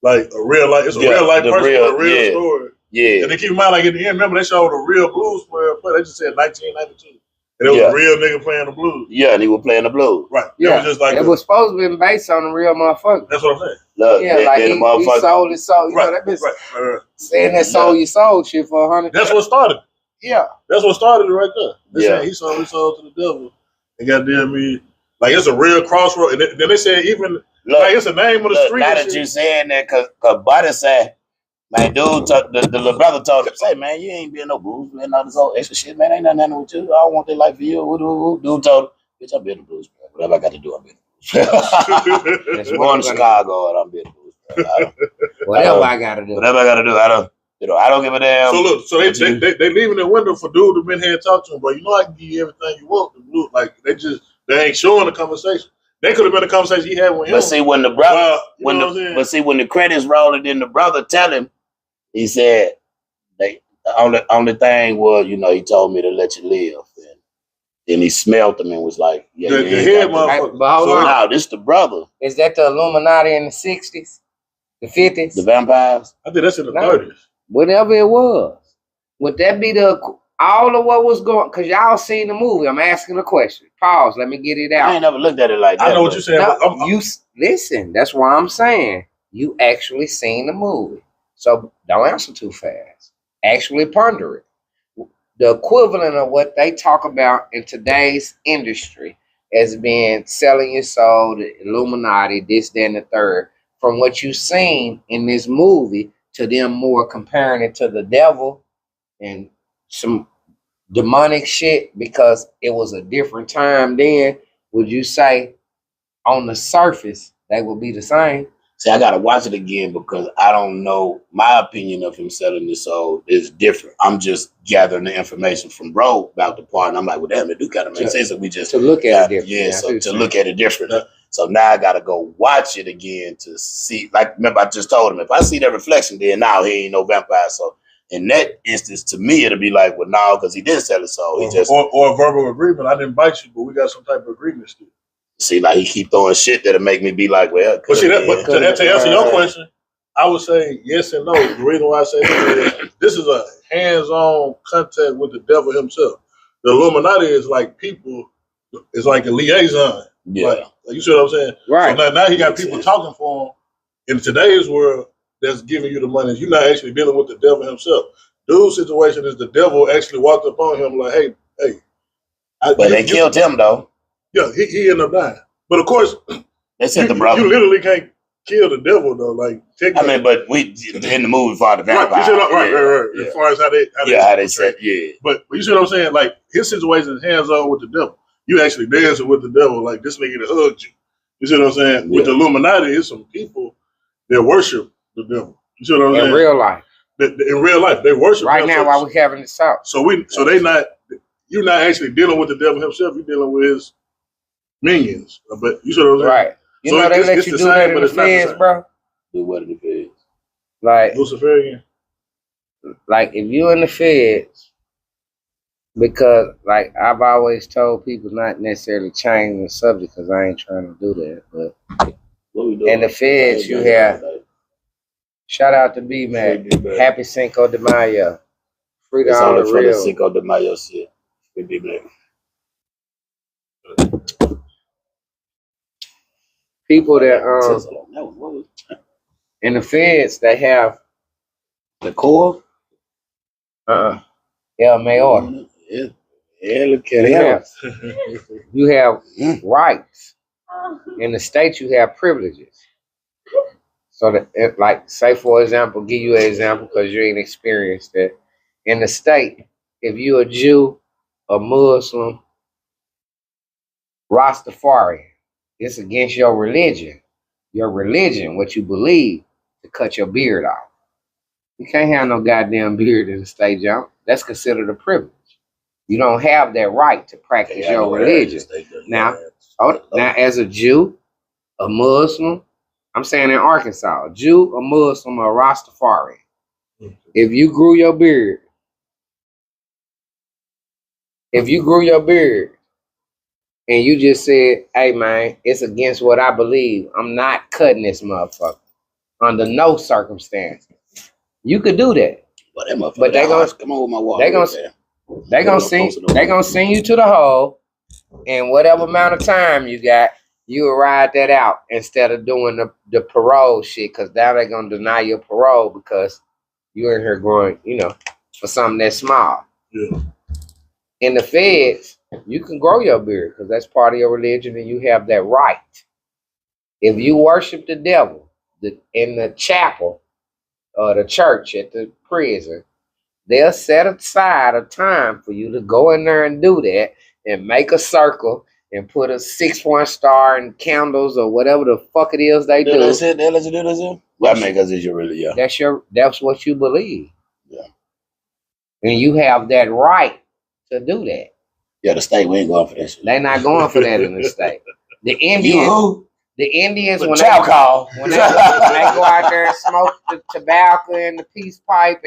Like a real life, it's a real life person, a real story. Yeah. And they keep in mind, like at the end, remember they showed a real blues player play. They just said 1992. And it was a real nigga playing the blues. Yeah, and he was playing the blues. Right. Yeah. It was just like it was supposed to be based on a real motherfucker. That's what I'm saying. Look, like he sold his soul. You know, that bitch saying that sold your soul shit for 100. That's what started. Yeah. That's what started it right there. They said he sold his soul to the devil. And goddamn me, like it's a real crossroad. And then they said even Look, like it's a name of the street. Now that you saying that, cause Buddy said, man, dude, the little brother told him, say, man, you ain't being no blues, man, all this old extra shit, man, ain't nothing with you. I don't want that life for you. Dude told him, bitch, I'm being the blues, man. Whatever I got to do, I'm being the blues. It's going to Chicago, and I'm being the blues, man. Whatever I got to do. Whatever I got to do, I don't give a damn. So look, so they leaving the window for dude to been here and talk to him, but you know I can give you everything you want. The blues, like they ain't showing the conversation. They could have been a conversation he had with him. But see, when the brother, when the credits roll, and then the brother tell him, he said, the only thing was, he told me to let you live. And then he smelled him and was like, yeah, the head motherfucker. No, this the brother. Is that the Illuminati in the 60s? The 50s? The vampires? I think that's in the 30s. Whatever it was. Would that be all of what was going? Because y'all seen the movie. I'm asking a question. Pause. Let me get it out. I ain't never looked at it like that. I know what you're saying. No, listen. That's why I'm saying you actually seen the movie. So don't answer too fast. Actually ponder it. The equivalent of what they talk about in today's industry as being selling your soul, the Illuminati, this, that, and the third. From what you've seen in this movie to them more comparing it to the devil and some demonic shit because it was a different time then, would you say on the surface they would be the same? See, I gotta watch it again because I don't know. My opinion of him selling his soul is different. I'm just gathering the information from bro about the part, and I'm like, well, damn, it do kind of make sense. So we just to look at it different. Yeah, so to look at it different. So now I gotta go watch it again to see. Like, remember, I just told him if I see that reflection, then now he ain't no vampire. So in that instance, to me, it'll be like, well, no, because he didn't sell his soul. He just or a verbal agreement. I didn't bite you, but we got some type of agreement still. See, like he keep throwing shit that'll make me be like, well. But see, to answer your question, I would say yes and no. The reason why I say this is a hands-on contact with the devil himself. The Illuminati is like people. It's like a liaison. Yeah, like you see what I'm saying? Right. So now he got people talking for him. In today's world, that's giving you the money. You're not actually dealing with the devil himself. Dude's situation is the devil actually walked up on him like, hey. But they killed him though. Yeah, he ended up dying. But of course, they said the brother. You literally can't kill the devil though. Like, I mean, but we in the movie for the vampire. Right. Yeah. As far as how they said, yeah. But you see what I'm saying? Like his situation is hands on with the devil. You actually dancing with the devil, like this nigga that hugged you. You see what I'm saying? Yeah. With the Illuminati, it's some people that worship the devil. You see what I'm saying? In real life. In real life, they worship. Right now, while we're having this talk. So they not. You're not actually dealing with the devil himself. You're dealing with his minions. But you see what I'm saying? Right. You know they let you do that in the feds, bro. Do what in the feds? Like Luciferian. Like if you in the feds, because like I've always told people not necessarily change the subject because I ain't trying to do that. But in the feds, you have shout out to B Mac. Happy Cinco de Mayo. Freedom on the real. Cinco de Mayo shit. B Mac. People that in the feds, they have the core. El Mayor. Yeah, look at him. You have rights. In the state, you have privileges. So that, like, say for example, give you an example because you ain't experienced it. In the state, if you're a Jew, a Muslim, Rastafarian, it's against your religion. Your religion, what you believe, to cut your beard off. You can't have no goddamn beard in the state, John. That's considered a privilege. You don't have that right to practice your religion. Now, as a Jew, a Muslim, I'm saying in Arkansas, a Jew, a Muslim, or a Rastafarian, if you grew your beard, and you just said, hey, man, it's against what I believe. I'm not cutting this motherfucker under no circumstance. You could do that. But they gonna come on with my water. They gonna send you to the hole, and whatever amount of time you got, you will ride that out instead of doing the parole shit. Because now they're gonna deny your parole because you're in here growing, for something that's small. Yeah. In the feds, you can grow your beard because that's part of your religion and you have that right. If you worship the devil in the chapel or the church at the prison, they'll set aside a time for you to go in there and do that and make a circle and put a 6-point star and candles or whatever the fuck it is they do. That's it. They let you do this. That make us is your religion. That's what you believe. Yeah. And you have that right to do that. Yeah, the state, we ain't going for that shit. They're not going for that in the state. The Indians, when they go out there and smoke the tobacco and the peace pipe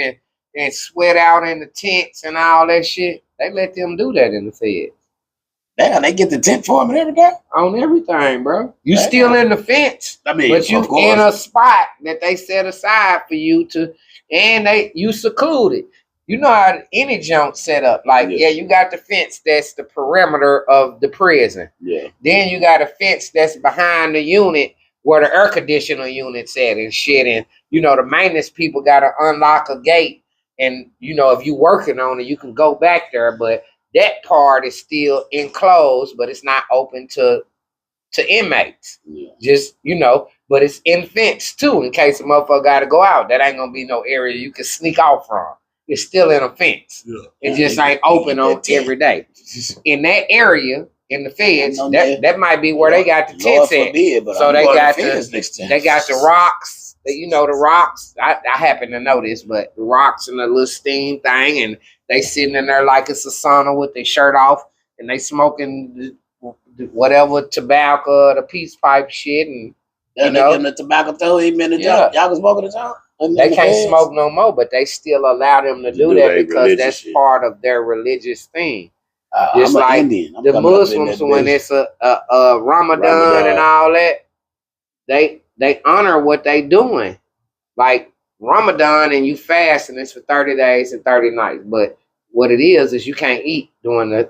and sweat out in the tents and all that shit, they let them do that in the feds. Damn, they get the tent for them and everything? On everything, bro. You still in the fence. I mean, but you in a spot that they set aside for you to, and you secluded. You know how any junk set up. Like, yeah, you got the fence that's the perimeter of the prison. Yeah. Then you got a fence that's behind the unit where the air conditioner unit's at and shit. And, you know, the maintenance people got to unlock a gate. And, you know, if you working on it, you can go back there. But that part is still enclosed, but it's not open to inmates. Yeah. Just, you know, but it's in fence too, in case a motherfucker got to go out. That ain't going to be no area you can sneak off from. It's still in a fence. Yeah. It just ain't open on every day. In that area, in the feds, that might be where they got the tents at. So they got the rocks. You know, the rocks. I happen to know this, but the rocks and the little steam thing, and they sitting in there like it's a sauna with their shirt off, and they smoking whatever tobacco, the peace pipe shit, and you know, they give them the tobacco throw him in the job. Y'all can smoke in the job. They can't smoke no more, but they still allow them to do that because that's part of their religious thing. Just like the Muslims, when it's a Ramadan and all that, they honor what they doing. Like Ramadan, and you fast, and it's for 30 days and 30 nights. But what it is you can't eat during the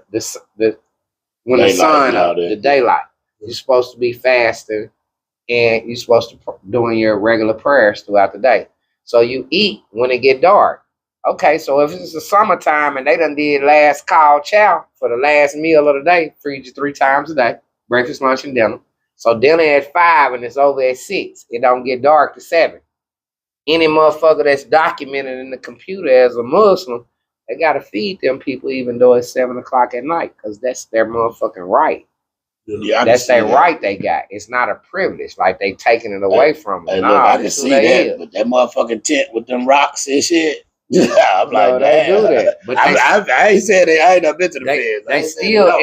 when the sun up, the daylight. You're supposed to be fasting, and you're supposed to doing your regular prayers throughout the day. So you eat when it get dark. Okay, so if it's the summertime and they done did last call chow for the last meal of the day, feed you 3 times a day, breakfast, lunch, and dinner. So dinner at 5 and it's over at 6. It don't get dark to 7. Any motherfucker that's documented in the computer as a Muslim, they gotta feed them people even though it's 7 o'clock at night, because that's their motherfucking right. Yeah, that's their right they got. It's not a privilege. Like they taking it away from them. Hey, look, I can see that, but that motherfucking tent with them rocks and shit. I'm like, they do that. But I ain't said I ain't never been to the feds. They still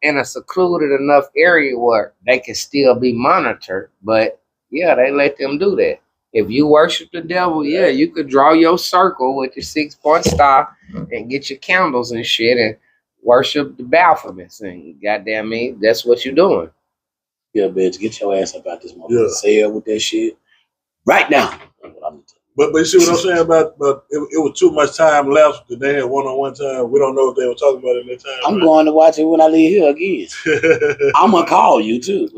in a secluded enough area where they can still be monitored. But yeah, they let them do that. If you worship the devil, yeah, you could draw your circle with your 6-point star and get your candles and shit and worship the Baphomet, and goddamn me, that's what you're doing. Yeah, bitch, get your ass up out this motherfucker. Say it with that shit right now. But you see what I'm saying about it was too much time left because they had one-on-one time. We don't know if they were talking about it at that time. I'm going to watch it when I leave here again. I'm gonna call you too.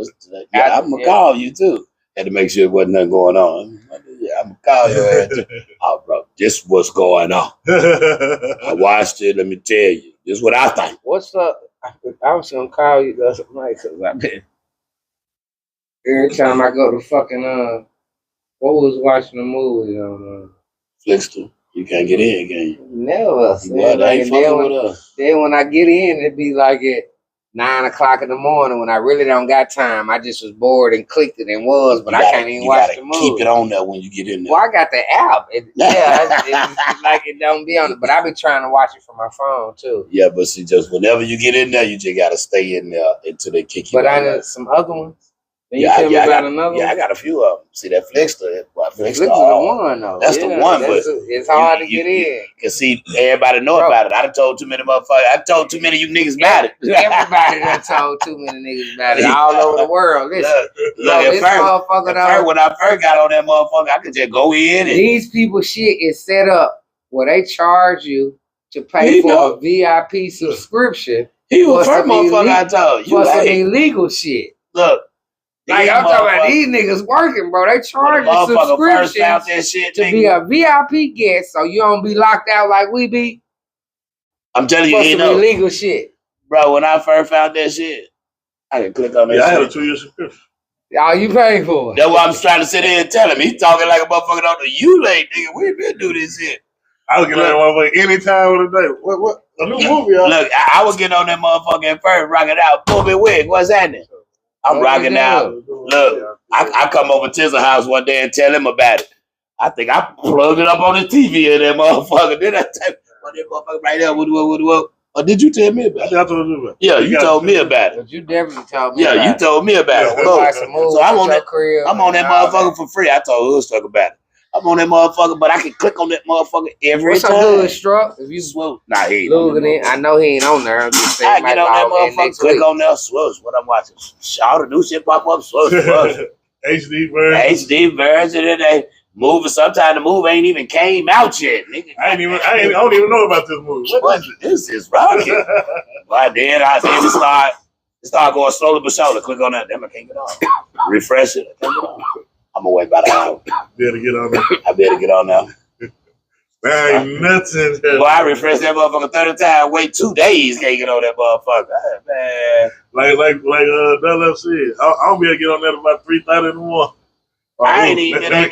Yeah, I'm gonna call you too. Had to make sure there wasn't nothing going on. Yeah, I'm gonna call your ass too. Oh, bro, this what's going on. I watched it. Let me tell you. This is what I think. What's up? I was gonna call you the other night because I've been every time I go to fucking what was watching a movie on Flickster. You can't get in, can you? Never. Then when I get in, it be like at 9 o'clock in the morning when I really don't got time. I just was bored and clicked it and but I can't even watch the movie. Keep it on there when you get in there. Well, I got the app. It's like it don't be on it, but I be trying to watch it from my phone too. Yeah, but see, just whenever you get in there, you just gotta stay in there until they kick you out. But I got some other ones. I got a few of them. See that Flickster? Flickster the one though. That's the one, but it's hard to get in. Cause see, everybody know about it. I done told too many motherfuckers. I told too many of you niggas about it. Everybody done told too many niggas about it all over the world. Listen, when I first got on that motherfucker, I could just go in. These people shit is set up where they charge you to pay for a VIP subscription. He was the first motherfucker I told you. For some illegal shit. Look. Like I'm talking about these niggas working, bro. They charge you subscriptions to be a VIP guest, so you don't be locked out like we be. I'm telling you, some illegal shit, bro. When I first found that shit, I didn't click on that. I had a 2-year subscription. All you pay for. That's why I'm trying to sit here and tell him. He talking like a motherfucker on the late, nigga. We been do this shit. I was getting that motherfucker any time of the day. What? A new movie, y'all. Look, I was getting on that motherfucker at first, rocking out. Booby Wig, what's happening? I'm rocking out. Look, I come over to his house one day and tell him about it. I think I plugged it up on the TV in that motherfucker. Then I tell that motherfucker right there, what? Or did you tell me about it? I told you about it. Yeah, you told me about it. But you definitely told me about it. Yeah, you told me about it. Look, so I'm on that motherfucker for free. I told Hoodstruck about it. I'm on that motherfucker, but I can click on that motherfucker every time. What's up, Hoodstruck? If you swoosh, nah, he ain't on it. I know he ain't on there. I'm just saying, I get on that motherfucker, click on there, swoosh. What I'm watching, all the new shit pop up, swoosh. HD version, and they moving. Sometimes the movie ain't even came out yet, nigga. I don't even know about this movie. What is it? This is rocking. But then we start going slowly but surely. Click on that. Damn, I can't get on. Refresh it. I can't get on. I'm gonna wait about an hour. Better get on there. I better get on now. There ain't nothing. Boy, I refresh that motherfucker 30 times. Wait 2 days, can't get on that motherfucker. Man. Like Della said, I'll be able to get on that about 3:30 in the morning.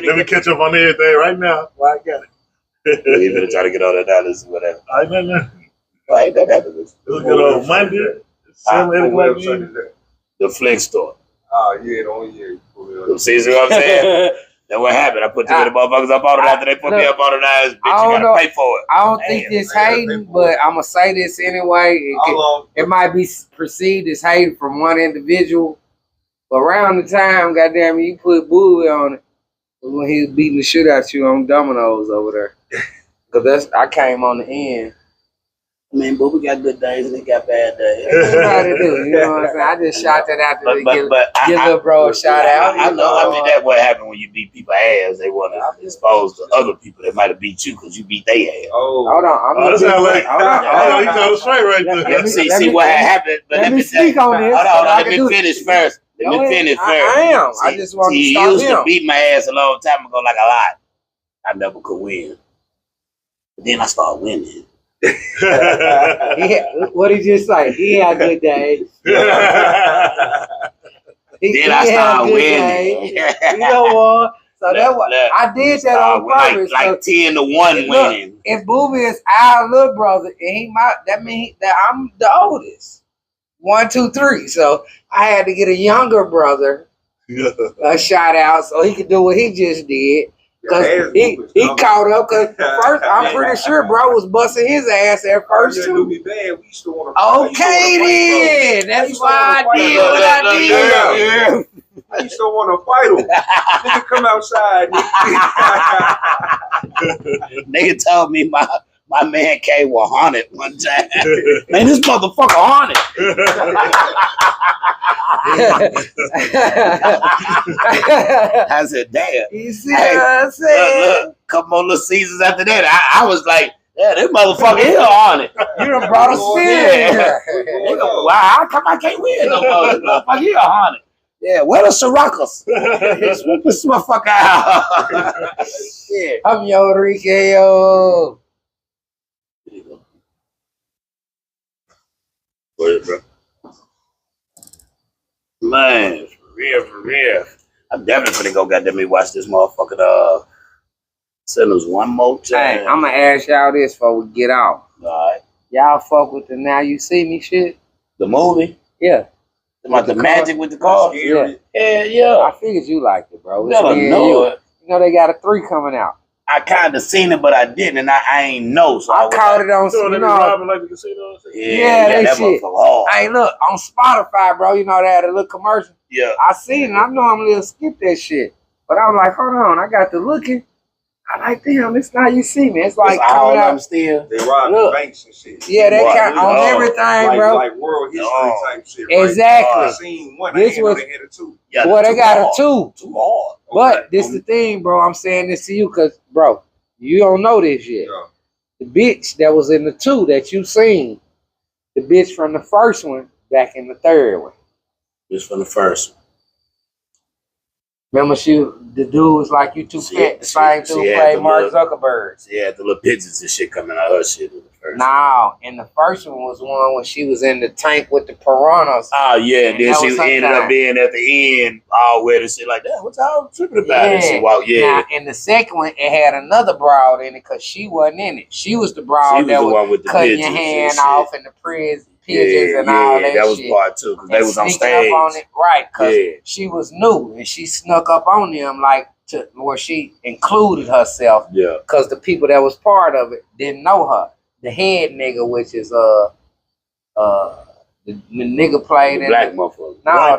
Let me catch up on everything right now. Well, I got it. You better try to get on that dollars or whatever. I know. Ain't that happening? It'll get on Monday. 7, 8 o'clock. The Flex Store. Oh, yeah, don't you? See what I'm saying? That's what happened. I put too many motherfuckers up on it after they put me up on it. Now, bitch, you gotta pay for it. I don't think it's hating, but I'm gonna say this anyway. It might be perceived as hating from one individual, but around the time, goddamn, you put Booby on it when he was beating the shit out you on Domino's over there. Cause I came on the end. I mean, Booby got good days and he got bad days. Everybody do, you know what I'm saying? I just shot that out there to give little bro a shout out. I know. I mean, that's what happened when you beat people ass. They want to expose to other people that might have beat you because you beat their ass. Oh, hold on. That sounds like you got it straight right there. See what happened. But let me speak on this. Hold on. Let me finish first. I am. I just want to stop him. He used to beat my ass a long time ago like a lot. I never could win. But then I started winning. What did you say? He had good days. Then I started winning. You know what? So that's what I did that on purpose. Like 10-1 winning. If Booby is our little brother, and that means that I'm the oldest. 1, 2, 3. So I had to get a younger brother a shout out so he could do what he just did. Cause he caught up. Cause first, I'm pretty sure bro was busting his ass at first too. Okay, then that's why I did what I did. I used to want to fight him. Nigga come outside. Nigga told me my man K was haunted one time. Man, this motherfucker haunted. I said, damn. You see what I'm saying? Look, couple more little seasons after that, I was like, yeah, this motherfucker here haunted. You done brought a spirit. Wow, how come I can't win no more? This motherfucker here haunted. Yeah, where the Sirocco's? Swoop this motherfucker out. Yeah. I'm Enrique. Bro. Man, for real. I'm definitely finna go goddamn me watch this motherfucking Sinners one more time. Hey, I'm gonna ask y'all this before we get off. Alright. Y'all fuck with the Now You See Me shit? The movie? Yeah. About the magic with the cards? Yeah. Yeah. I figured you liked it, bro. Never know it. You know they got a 3 coming out. I kind of seen it, but I didn't, and I ain't know. So I caught it on, you know. Like the casino. Yeah, that shit. Hey, look, on Spotify, bro, you know they had a little commercial. Yeah. I seen it. I normally skip that shit. But I'm like, hold on, I got to looking. I like, damn, this Now You See Me. It's like all of them still. They rob the banks and shit. Yeah, they count on everything, bro. Like world history type shit. Exactly. I seen one. This was, they had a 2. Yeah, boy, they got a 2. Too hard. But this the thing, bro. I'm saying this to you because, bro, you don't know this yet. Yeah. The bitch that was in the 2 that you seen, the bitch from the first one back in the 3rd one. Just from the first one. Remember, the dude was like, "You too fat." The same dude played Mark Zuckerberg. She had the little pigeons and shit coming out of her shit in the first. No, and the first one was one when she was in the tank with the piranhas. Oh yeah, and then she ended up being at the end all wet and shit like that. What's all tripping about it? She walked, Now, in the second one, it had another broad in it because she wasn't in it. She was the broad that was cutting your hand off in the pigeons and all that shit. That was part two because they was on stage. Up on it, right, because she was new and she snuck up on them like to where she included herself. Yeah. Because the people that was part of it didn't know her. The head nigga, which is the nigga played in black motherfucker. No,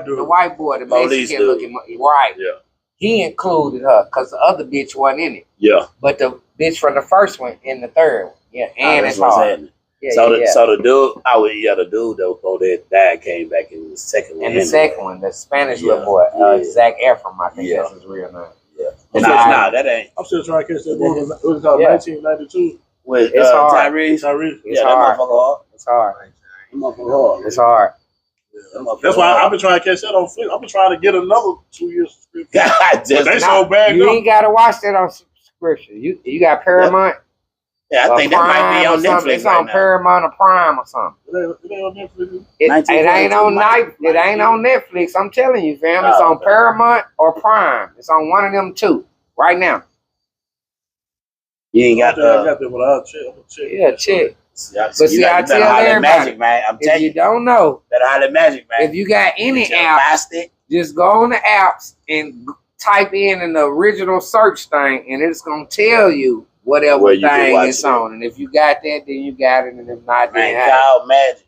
the white boy, the Mexican looking right. Yeah. He included her because the other bitch wasn't in it. Yeah. But the bitch from the first one in the third one. Yeah. And it's hard. Yeah, so the dude, the dude that before that died came back in the second one. In the second one, the Spanish little boy, Zac Efron, I think that's his real name. Yeah. Nah, that ain't. I'm still trying to catch that movie. It was called 1992. With it's hard. Tyrese. It's hard. That motherfucker hard. It's hard. That motherfucker hard. It's hard. Yeah. That's why I've been trying to catch that on Flip. I've been trying to get another 2 years subscription. They so bad. You ain't gotta watch that on subscription. You got Paramount. Yeah, I think that might be on Netflix. It's on Paramount or Prime or something. It ain't on Netflix. It ain't on It ain't on Netflix. I'm telling you, fam. It's on Paramount or Prime. It's on one of them two right now. You ain't got I got that, but I'll check. Yeah, check. But see, I tell everybody, magic, man. I'm telling you, you don't know. Better holler magic, man. If you got any app, just go on the apps and type in the original search thing, and it's gonna tell you whatever thing it's on. And if you got that, then you got it, and if not, then called magic.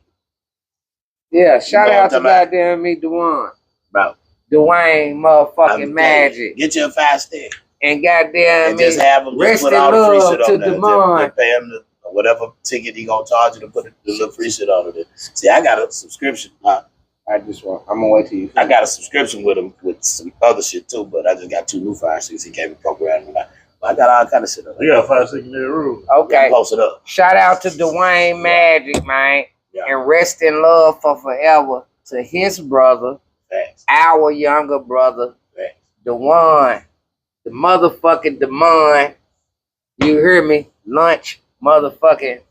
Yeah, shout out to goddamn me, Dwayne. Bro. Dwayne motherfucking Magic. Get you a 5 stick. And goddamn and just have him just put all the free shit on there. Just pay him whatever ticket he gonna charge you to put the little free shit on it. See, I got a subscription. I'm gonna wait till you. I got a subscription with him with some other shit too, but I just got 2 new Fire Sticks. He came and programmed them. I got all kind of shit on there. You got 5 stick in their room. Okay. Post it up. Shout out to Dwayne Magic, man. Yeah. And rest in love for forever to his brother, our younger brother, Dewan. The motherfucking Demon, you hear me? Lunch, motherfucking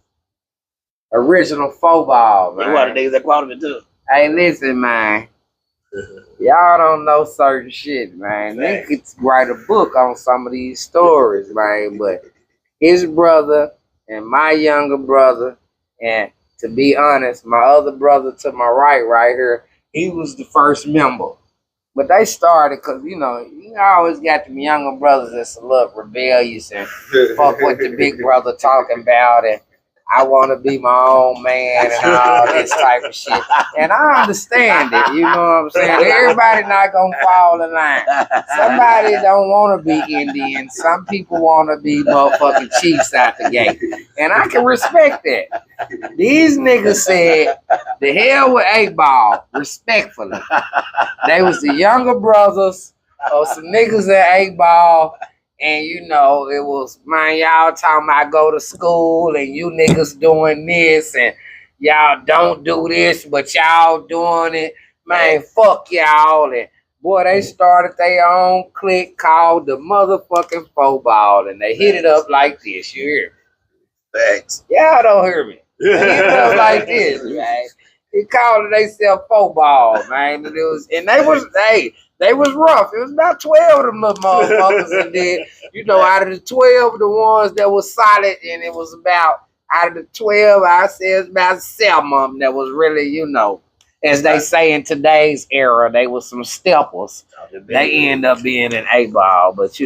original football, man. You one of the niggas that quoted me too. Hey, listen, man. Y'all don't know certain shit, man. They could write a book on some of these stories, man. But his brother and my younger brother, and to be honest, my other brother to my right here, he was the first member. But they started because, you always got them younger brothers that's a little rebellious and fuck what the big brother talking about and I want to be my own man and all this type of shit. And I understand it, you know what I'm saying? Everybody not going to fall in line. Somebody don't want to be Indian. Some people want to be motherfucking Chiefs out the gate. And I can respect that. These niggas said, the hell with 8-Ball, respectfully. They was the younger brothers or some niggas at 8-Ball. And it was, man, y'all talking about go to school and you niggas doing this and y'all don't do this, but y'all doing it. Man, fuck y'all. And boy, they started their own clique called the motherfucking football and they hit it up like this. You hear me? Thanks. Y'all don't hear me. They hit it up like this, man. They called it themselves football, man. And they was rough. It was about 12 of them little motherfuckers. And then, out of the 12, the ones that was solid, and it was about, out of the 12, I say it's about 7 of them that was really, as they say in today's era, they was some steppers. They end up being an 8-Ball, but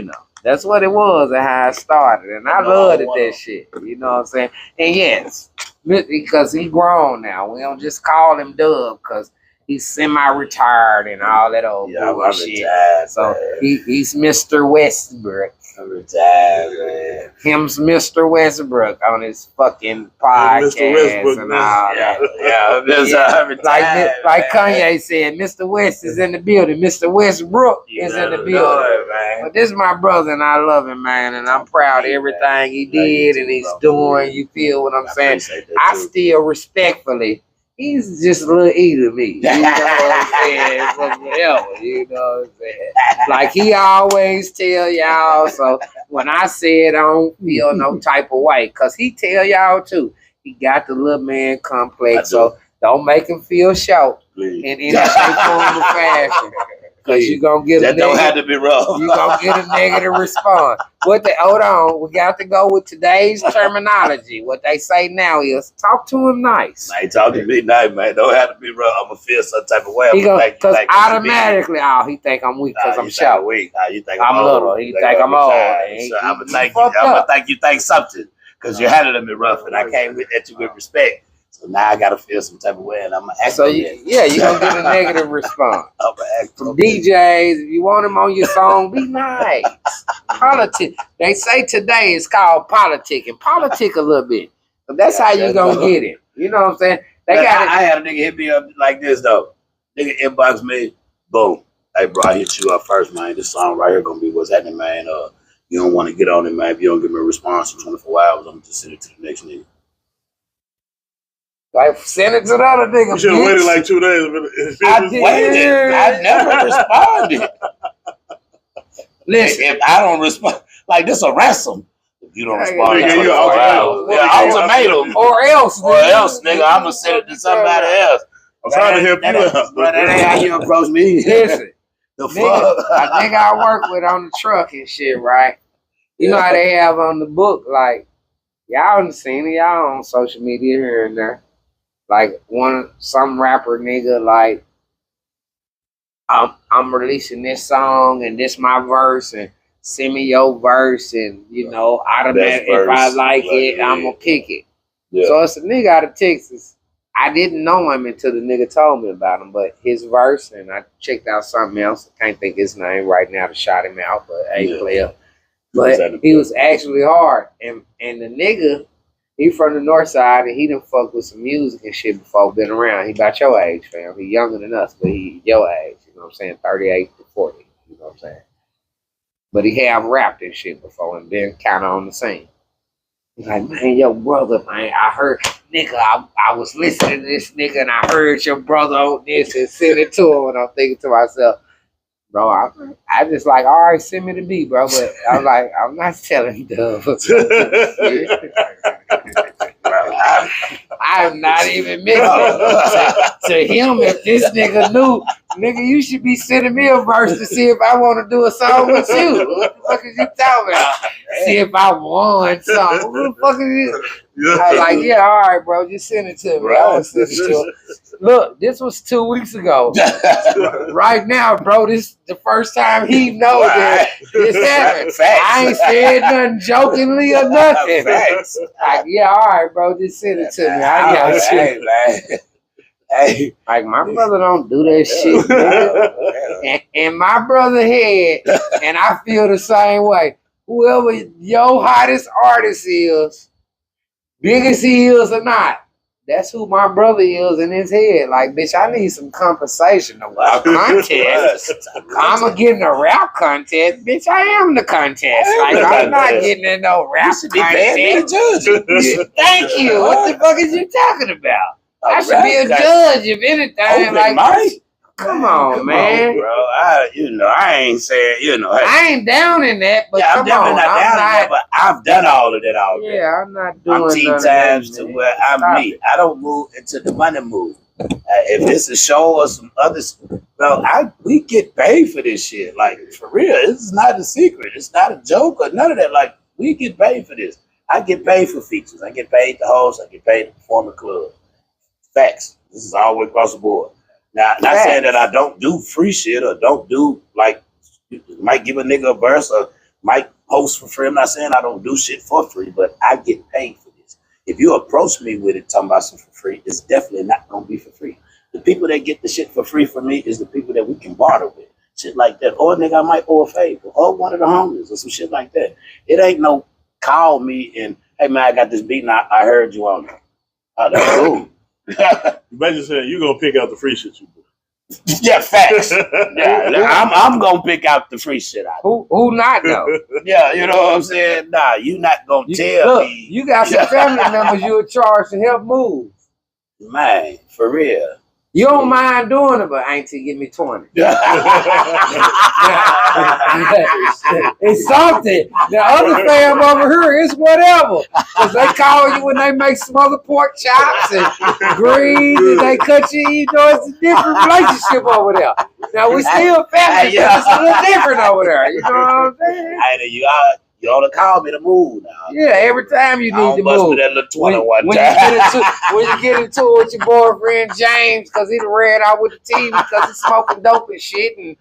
that's what it was and how it started. And I loved it, that shit. You know what I'm saying? And yes, because he grown now. We don't just call him Dub because he's semi-retired and all that old bullshit. So he's Mr. Westbrook. I'm retired, man. Him's Mr. Westbrook on his fucking podcast and all that. Yeah, like Kanye said, Mr. West is in the building. Mr. Westbrook is in the building. But this is my brother and I love him, man. And I'm proud of everything he did and he's doing. You feel what I'm saying? I still respectfully he's just a little E to me. You know what I'm saying? So whatever, you know what I'm saying? Like he always tell y'all, so when I said I don't feel no type of way, cause he tell y'all too. He got the little man complex, so don't make him feel short in any shape, form, or fashion. Cause you gonna get that don't have to be rough. You gonna get a negative response. Hold on, we got to go with today's terminology. What they say now is talk to him nice. Man, talk to me nice, man. Don't have to be rough. I'm gonna feel some type of way. Cause automatically, he think I'm weak because I'm short. Weak. You think I'm little. He think I'm old. I'm gonna think you think something because you're handling me rough, and I came at you with respect. So now I gotta feel some type of way, and I'm gonna act. So you're gonna get a negative response from DJs. If you want him on your song, be nice. Politic. They say today it's called politicking. Politic a little bit. So that's how you gonna get it. You know what I'm saying? I had a nigga hit me up like this though. Nigga inbox me, boom. Hey bro, I hit you up first, man. This song right here gonna be what's happening, man. You don't want to get on it, man. If you don't give me a response in 24 hours, I'm just send it to the next nigga. Like, send it to the other nigga. You should have waited like 2 days. I waited. I never responded. Listen, if I don't respond, like this a ransom. If you don't respond, ultimatum. Or else, nigga, I'm gonna send it to somebody else. I'm trying to help you out. But that ain't how you approach me. Listen, the fuck? I think I work with on the truck and shit, right? You know how they have on the book, like, y'all done seen it, y'all on social media here and there. Like some rapper nigga, like, I'm releasing this song and this my verse and send me your verse and automatic if I like it, I'm gonna pick it. Yeah. So it's a nigga out of Texas. I didn't know him until the nigga told me about him, but his verse, and I checked out something else. I can't think his name right now to shout him out, but player. But he was actually hard. And the nigga, he from the north side, and he done fucked with some music and shit before, been around. He about your age, fam. He younger than us, but he your age. You know what I'm saying? 38 to 40. You know what I'm saying? But he have rapped and shit before and been kind of on the scene. He's like, man, your brother, man, I heard, nigga, I was listening to this nigga and I heard your brother on this and sent it to him. And I'm thinking to myself, bro, I just like, all right, send me the beat, bro. But I'm like, I'm not telling Dove. I'm not even mentioning to him if this nigga knew. Nigga, you should be sending me a verse to see if I want to do a song with you. What the fuck is you talking about? See if I want something. What the fuck is this? I was like, yeah, all right, bro, just send it to me. I will send it to him. Look, this was 2 weeks ago. Right now, bro, this is the first time he knows that this happened. I ain't said nothing jokingly or nothing. Like, yeah, all right, bro, just send it to me. I got shit. Man. Hey, like my brother don't do that shit, man. And my brother had, and I feel the same way. Whoever your hottest artist is, big as he is or not, that's who my brother is in his head. Like, bitch, I need some compensation. A contest. I'm going to get in a rap contest. Bitch, I am the contest. Like, I'm not getting in no rap contest. Thank you. What the fuck is you talking about? I should be a judge if anything. Like, Mike. Come on, man. Bro. I ain't saying, hey. I ain't down in that, but I'm definitely not down in that, but I've done all of that already. Yeah, I'm not doing I'm 10 times to where I'm me. I don't move into the money move. If it's a show or some others, bro, we get paid for this shit. Like, for real, this is not a secret. It's not a joke or none of that. Like, we get paid for this. I get paid for features. I get paid to host. I get paid to perform in clubs. Facts. This is all the way across the board. Now, not saying that I don't do free shit or don't do, like, might give a nigga a verse or might host for free. I'm not saying I don't do shit for free, but I get paid for this. If you approach me with it talking about some for free, it's definitely not going to be for free. The people that get the shit for free from me is the people that we can barter with. Shit like that. Or nigga, I might owe a favor. Or one of the homies or some shit like that. It ain't no call me and, hey, man, I got this beat and I heard you on it. Oh, that's cool. You basically saying you gonna pick out the free shit you do. Yeah, facts. Yeah, I'm gonna pick out the free shit out. Who not though? Yeah, you know what I'm saying? Nah, you not gonna tell me. You got some family members you would charge to help move. Man, for real. You don't mind doing it, but ain't till you give me 20. It's something. The other fam over here is whatever. Because they call you when they make smothered pork chops and greens and they cut you. You know, it's a different relationship over there. Now, we still family, but it's a little different over there. You know what I'm saying? I know you ought to call me to move now. Yeah, every time you need to move. That little 20 when you get into it with your boyfriend James, because he ran out with the TV because he's smoking dope and shit, and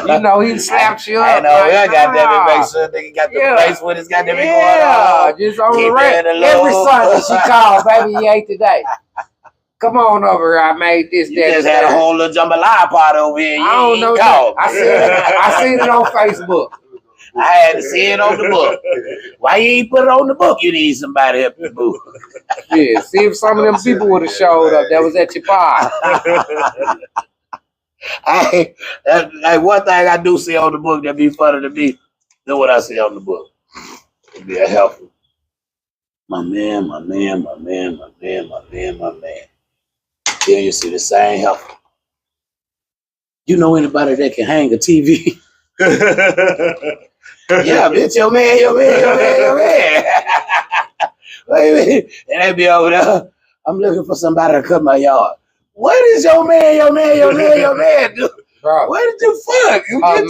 you know he slapped you up. I know, like, goddamn it, make sure nigga got the place with his goddamn going on. Just on the rant. Every Sunday she called, baby, you ate today. Come on over here. I made this. You just had a whole little jambalaya party over here. I don't know. I seen it on Facebook. I had to see it on the book. Why you ain't put it on the book? You need somebody help you move. Yeah, see if some of them people would have showed up that was at your party. Like one thing I do see on the book that be funny to me than what I see on the book. It'd be a helpful. My man. Then you see the same helper. You know anybody that can hang a TV? Yeah, bitch, your man. Wait a minute. And they be over there. I'm looking for somebody to cut my yard. What is your man do? Bro, What did you fuck? Her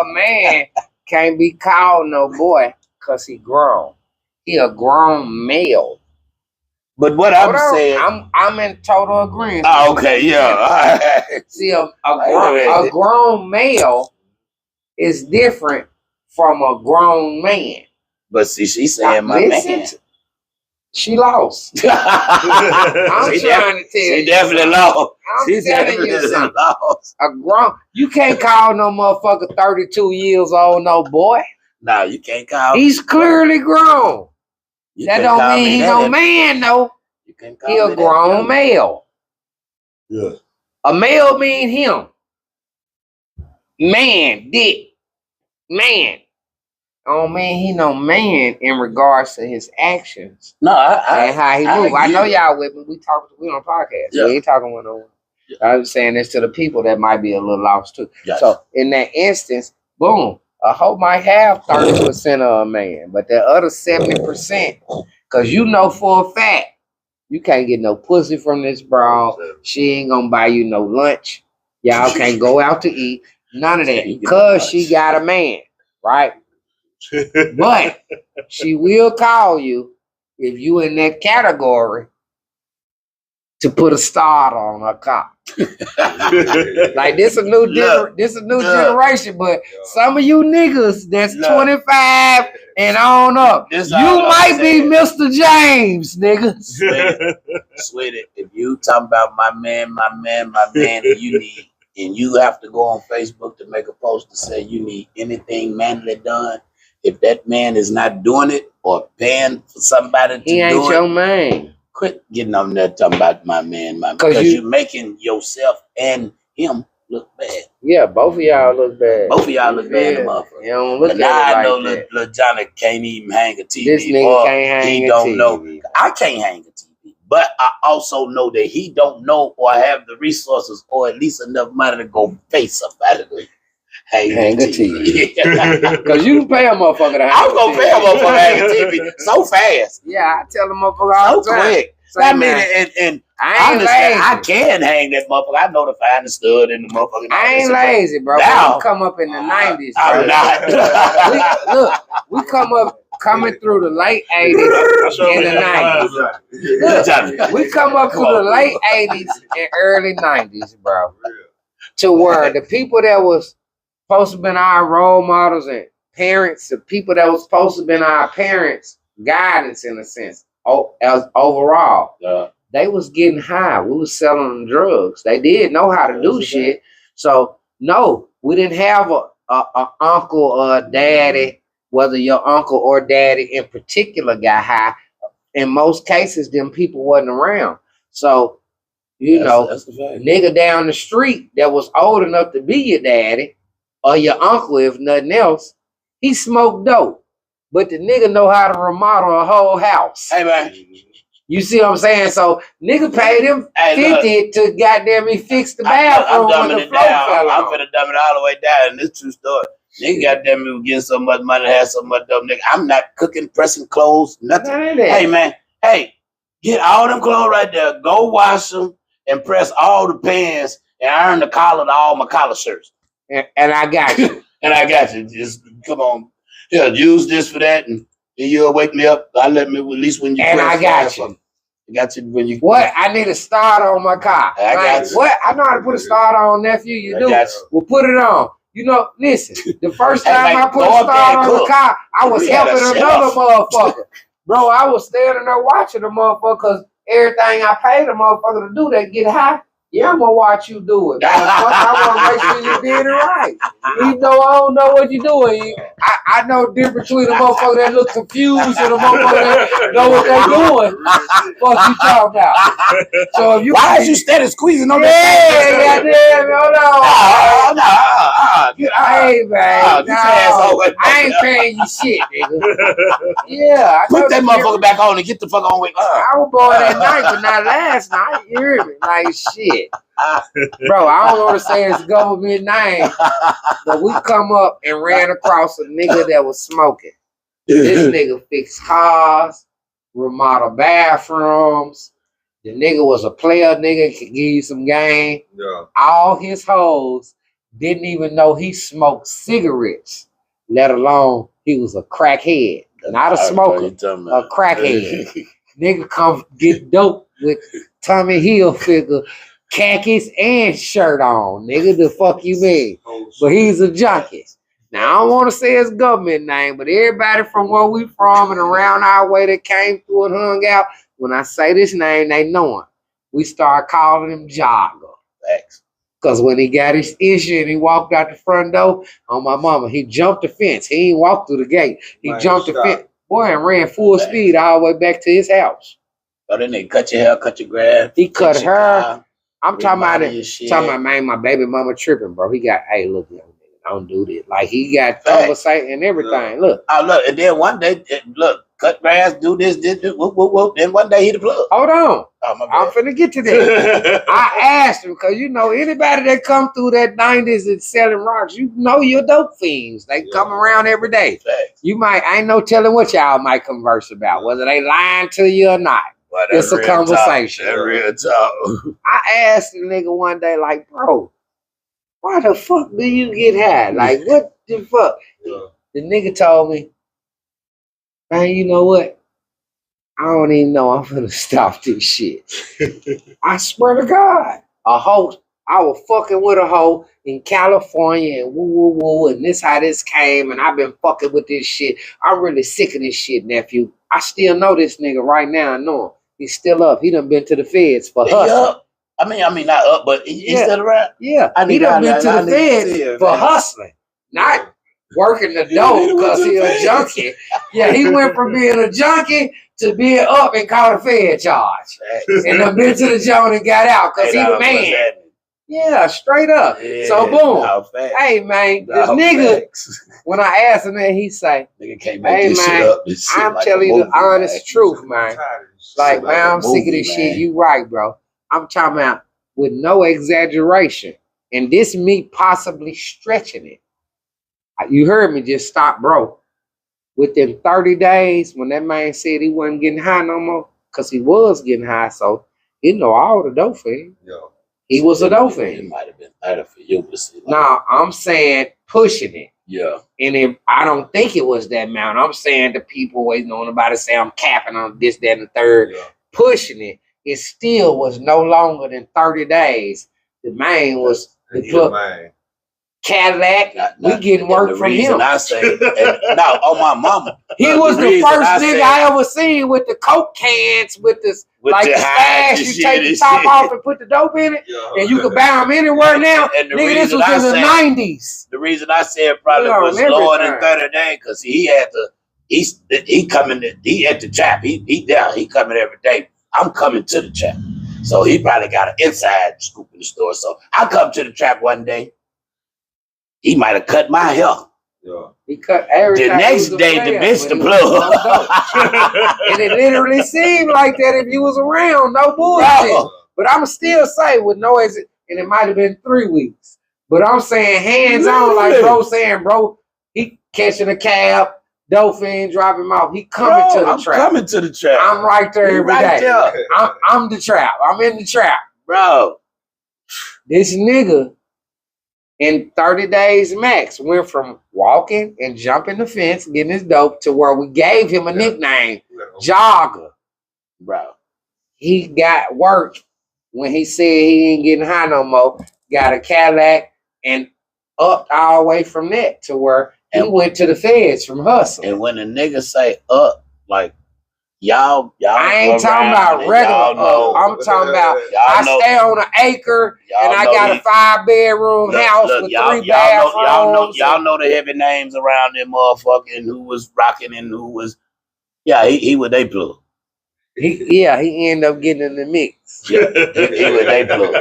man can't be called no boy because he grown. He a grown male. But what I'm saying, I'm in total agreement. Oh, okay, yeah. See, a grown male is different from a grown man. But see, she's saying my man. She lost. I'm trying to tell you. She definitely lost. She's telling you something. Lost. You can't call no motherfucker 32 years old no boy. No, you can't call. He's clearly grown. That don't mean he's no man, though. He a grown male. Yeah. A male mean him. Man, dick. Man. I don't mean he no man in regards to his actions. No, and how he move. I know y'all with me. We on podcast. Yeah. We ain't talking one on one. I'm saying this to the people that might be a little lost too. Yes. So in that instance, boom, a hoe might have 30% of a man, but the other 70%, because you know for a fact, you can't get no pussy from this broad. She ain't gonna buy you no lunch. Y'all can't go out to eat. None of that. Because she got a man, right? But she will call you if you in that category to put a start on her cock. Like this a new generation, but some of you niggas that's 25 and on up, you might be Mr. James, nigga. Sweetie, if you talking about my man, and you have to go on Facebook to make a post to say you need anything manly done, if that man is not doing it or paying for somebody to do it, he ain't your man. Quit getting on there talking about my man, because you're making yourself and him look bad. Yeah, both of y'all look bad. Both of y'all look bad, motherfucker. You don't look but now I know little Johnny can't even hang a TV. This nigga can't hang a TV. He don't know. I can't hang a TV. But I also know that he don't know or have the resources or at least enough money to go pay somebody to hang a TV. Because you can pay a motherfucker to hang a TV. I'm going to pay a motherfucker to hang a TV so fast. Yeah, I tell the motherfucker all the time. Quick. I mean, and I understand I can hang that motherfucker. I know the finest stud in the motherfucker. I ain't lazy, bro. Now, we come up in the 90s. I'm not. we coming through the late 80s and the 90s. Look, we come up through the late 80s and early 90s, bro. To where the people that was supposed to have been our role models and parents, the people that was supposed to have been our parents' guidance in a sense, as overall, they was getting high. We was selling them drugs. They did know how to do shit. So no, we didn't have a uncle or a daddy, whether your uncle or daddy in particular got high. In most cases, them people wasn't around. So, that's nigga down the street that was old enough to be your daddy or your uncle, if nothing else, he smoked dope. But the nigga know how to remodel a whole house. Hey, man. You see what I'm saying? So nigga paid him 50 to goddamn me fix the bathroom when the floor fell I'm off. finna dumb it all the way down. And this true story. Nigga goddamn me was getting so much money, had so much dumb nigga. I'm not cooking, pressing clothes, nothing. Hey man, hey, get all them clothes right there. Go wash them and press all the pants and iron the collar to all my collar shirts. And I got you. And I got you. Just come on. Yeah, use this for that and you'll wake me up. I let me at least when you and I got you. I got you when you what? I need a starter on my car. I got you. What? I know how to put a starter on, nephew. You do. Well, put it on. You know, listen, the first time I put a starter on the car, I was helping another motherfucker. Bro, I was standing there watching the motherfucker because everything I paid the motherfucker to do, they get high. Yeah, I'm gonna watch you do it. I want to make sure you did it right. Even though I don't know what you're doing, I know the difference between the motherfucker that look confused and the motherfucker that know what they're doing. What you talking about? So if you why is you steady squeezing on that? Yeah, goddamn, hold on. Hey man, I ain't paying you shit, nigga. Yeah, put that motherfucker back on and get the fuck on with. I was born that night, but not last night. You hear me? Like shit. Bro, I don't want to say his government name, but we come up and ran across a nigga that was smoking. This nigga fixed cars, remodel bathrooms. The nigga was a player nigga, could give you some game. Yeah. All his hoes didn't even know he smoked cigarettes, let alone he was a crackhead. Not a smoker, a crackhead. Nigga come get dope with Tommy Hilfiger khakis and shirt on. Nigga, the fuck you mean? But he's a junkie. Now, I don't want to say his government name, but everybody from where we from and around our way that came through and hung out, when I say this name, they know him. We start calling him Jogger. Because when he got his issue and he walked out the front door, on my mama, he jumped the fence. He ain't walked through the gate. He jumped the fence. Boy, and ran full speed all the way back to his house. Oh, then they cut your hair, cut your grass. He cut her. I'm talking about it. Talking about, man, my baby mama tripping, bro. He got, hey, look, young nigga, don't do this. Like, he got conversation and everything. Look. Oh, look. And then one day, look, cut grass, do this, whoop, whoop, whoop. Then one day he the plug. Hold on. I'm finna get to that. I asked him, because, you know, anybody that come through that 90s and selling rocks, you know you're dope fiends. They come around every day. You might, I ain't no telling what y'all might converse about, whether they lying to you or not. Well, it's a conversation. That real talk. I asked the nigga one day, like, bro, why the fuck do you get high? Like, what the fuck? The nigga told me, man, you know what? I don't even know I'm gonna stop this shit. I swear to God, a hoe, I was fucking with a hoe in California and woo, and this how this came, and I've been fucking with this shit. I'm really sick of this shit, nephew. I still know this nigga right now. I know him. He's still up. He done been to the feds for hustling. I mean, not up, but he's still around. Yeah, he done been to the feds for hustling, not working the dope because he a junkie. Yeah, he went from being a junkie to being up and caught a fed charge. And done been to the joint and got out because he the man. Yeah, straight up. Yeah, so boom. Hey man, this nigga, when I asked him that, he say, nigga can't make this shit up. This I'm like telling you the honest truth, man. Like, man, I'm sick of this shit. You right, bro. I'm talking about with no exaggeration. And this me possibly stretching it. You heard me just stop, bro. Within 30 days, when that man said he wasn't getting high no more, because he was getting high, so he know all the dope fiend. He was a dope fiend. It might have been better for you to see. Now, I'm saying pushing it. Yeah. And I don't think it was that amount. I'm saying the people waiting on about to say I'm capping on this, that, and the third. Yeah. Pushing it. It still was no longer than 30 days. The man was the Cadillac. We getting work from him. I say, no, on my mama. He was the first nigga I ever seen with the Coke cans with the stash. You take the top off and put the dope in it, and you could buy them anywhere now. And nigga, this was in the 90s. The reason I said probably was lower than 30 days because he had to. He coming. He at the trap. He down. He coming every day. I'm coming to the trap, so he probably got an inside scoop in the store. So I come to the trap one day. He might have cut my hair. Yeah. He cut every The time next day, the bitch the blue. And it literally seemed like that if you was around, no bullshit. Bro. But I'm still saying with no exit, and it might have been 3 weeks. But I'm saying hands on, like bro saying, bro, he catching a cab, Dolphin drop him off. He coming to the trap. Coming to the trap. I'm right there every day. There. I'm the trap. I'm in the trap. Bro. This nigga in 30 days max went from walking and jumping the fence, getting his dope, to where we gave him a nickname, Jogger. Bro. He got work when he said he ain't getting high no more. Got a Cadillac and upped all the way from that to where he went to the feds from hustle. And when a nigga say up, like y'all I ain't talking about regular up. I'm talking about I stay on an acre and I got a 5-bedroom house with 3 bathrooms. Y'all know the heavy names around them motherfucking who was rocking and who was he was they plug. He ended up getting in the mix. Yeah, he was they plug.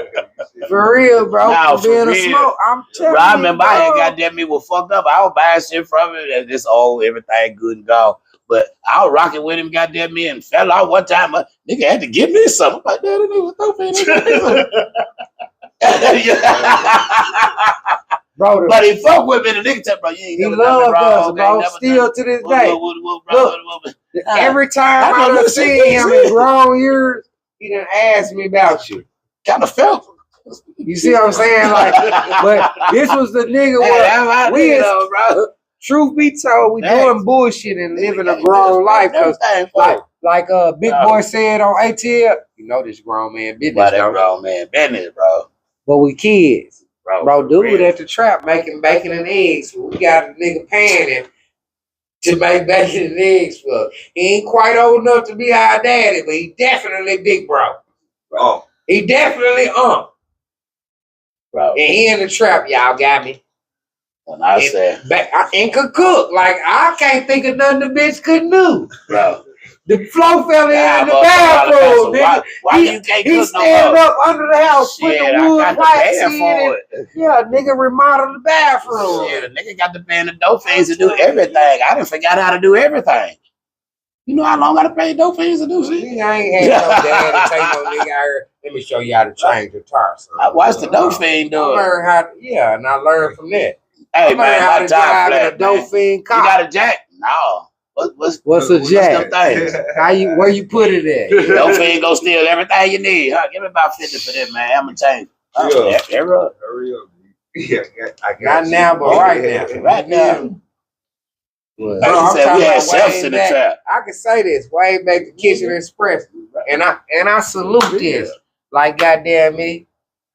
For real, bro. Nah, for being real. a smoke, I'm telling bro, you. I remember I had goddamn me was fucked up. I was buying shit from him and this old everything good and gone. But I was rocking with him, goddamn me, and fell out one time. Nigga had to give me something. I'm like, that nigga was bro, but he fuck with me. The nigga said, bro, you ain't he never loved wrong, us, bro. Still to this day. Look, every time I done seen him in grown years, he done asked me about you. Kind of felt. You see what I'm saying? Like, but this was the nigga where we is, bro. Truth be told, we doing bullshit and living a grown life. Cause like Big Boy said on ATL, you know this grown man business, that grown man business, bro. But we kids. Bro, dude at the trap making bacon and eggs. We got a nigga paying him to make bacon and eggs for. He ain't quite old enough to be our daddy, but he definitely big bro. Oh. He definitely bro. And he in the trap, y'all got me. And I said, and could cook. Like I can't think of nothing the bitch couldn't do. Bro. The flow fell in the bathroom. Why you can't cook no more? He stand up under the house, put the wood pipes in it. Yeah, nigga remodeled the bathroom. Yeah, the nigga got to pay the dope fees to do everything. I done forgot how to do everything. You know how long I done pay dope fees to do shit? I ain't had no dad to take no nigga out here. Let me show you how to change your tires. I watched the dope fiend do it. I learned how to, and I learned from that. Hey, man, how to drive in a dope fiend car. You got a jack? No. What's a jack? Where you put it at? Dope fiend go steal everything you need. Huh? Give me about 50 for that, man. I'm gonna change. Errol. Yeah, I got not now, but right now. Right now. Well, like you said, we had chefs in the trap. I can say this way back to Kitchen Express, and I salute this. Like goddamn me,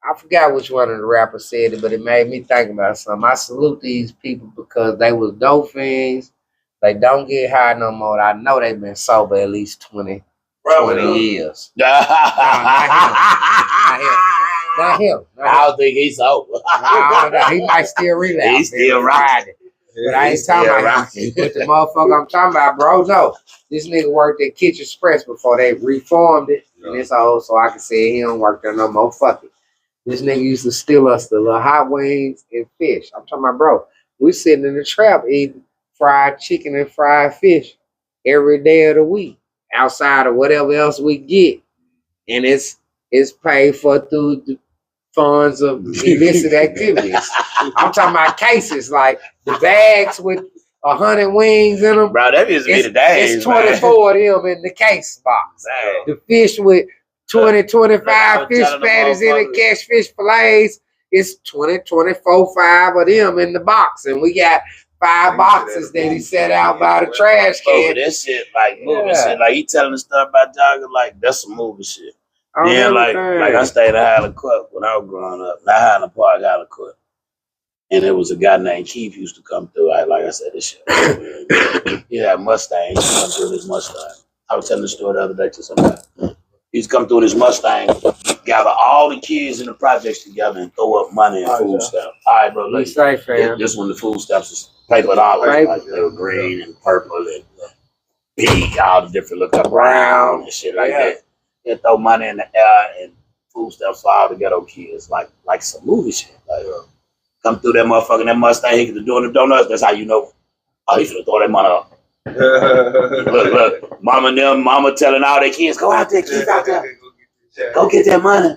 I forgot which one of the rappers said it, but it made me think about something. I salute these people because they was dope fiends. They don't get high no more. I know they've been sober at least 20 years. Not him. I don't think he's sober. He might still relapse. He's still rocking. But I ain't talking about him. But the motherfucker I'm talking about, bro, no. This nigga worked at Kitchen Express before they reformed it. And it's old, so I can say he don't work there no more. Fuck it. This nigga used to steal us the little hot wings and fish. I'm talking about, bro, we sitting in the trap eating fried chicken and fried fish every day of the week outside of whatever else we get. And it's paid for through the funds of illicit activities. I'm talking about cases like the bags with 100 wings in them. Bro, that used to be the days. It's 24 of them in the case box. Man. The fish with 25 fish patties in it, catch fish fillets. It's 24, 5 of them in the box. And we got 5 boxes that he set out by the trash can. This shit, like movie shit. Like he telling the stuff about jogging, like that's some movie shit. Then like I stayed at Highland Court when I was growing up. Not Highland Park, Highland Court. And there was a guy named Keith used to come through. Like I said, this shit. He had a Mustang. He used to come through with his Mustang. I was telling the story the other day to somebody. He used to come through with his Mustang, gather all the kids in the projects together and throw up money and food stamps. All right, bro. Look, this one, the food stamps was paper dollars. Like they were green and purple and pink, all the different look up brown and shit like that. And throw money in the air and food stamps for all the ghetto kids, like some movie shit. Like, Come through that motherfucker, that Mustang, he get doing the donuts. That's how you know. Oh, he should throw that money up. Look, mama telling all their kids, go out there, kids out there. Go get that money.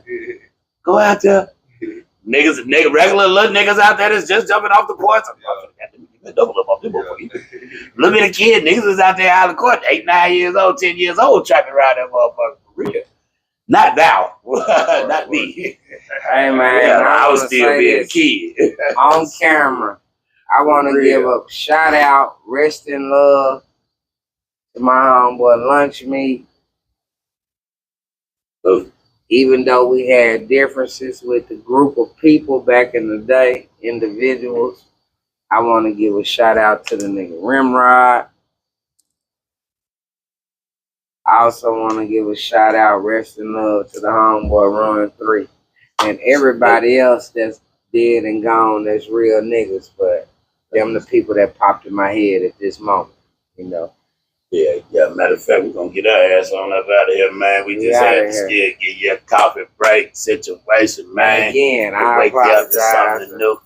Go out there. Niggas, regular little niggas out there that's just jumping off the porch. Double up off this motherfucker. Look at the kid. Niggas is out there out of the court, 8, 9 years old, 10 years old, trapping around that motherfucker for real. Not thou. Not me. Hey, man. I was still being a kid. On camera, I want to give a shout out, rest in love, to my homeboy Lunch Meat. Even though we had differences with the group of people back in the day, individuals, I want to give a shout out to the nigga Rimrod. I also want to give a shout out, rest in love, to the homeboy Run 3 and everybody else that's dead and gone that's real niggas, but them the people that popped in my head at this moment, you know. Yeah, matter of fact, we're going to get our ass on up out of here, man. We just had to still get you a coffee break situation, man. Again, I wake you up to apologize. something new.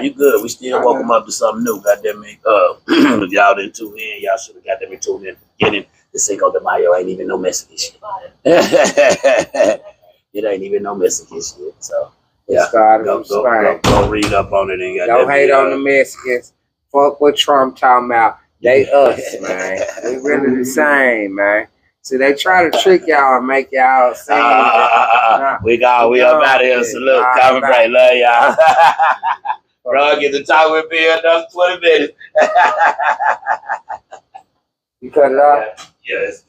You good. We still woke them up to something new. Goddamn it. If y'all didn't tune in, y'all should have goddamn it tuned in from the beginning. The Cinco de Mayo ain't even no Mexican shit. It ain't even no Mexican shit. So, yeah. Go read up on it. And don't hate on the Mexicans. Fuck what Trump talking about. They us, man. We really the same, man. See, they try to trick y'all and make y'all seem we up out of here. Salute. Coffee break. Love y'all. Bro, get to talk with me another 20 minutes. You cut it off? Yeah, it's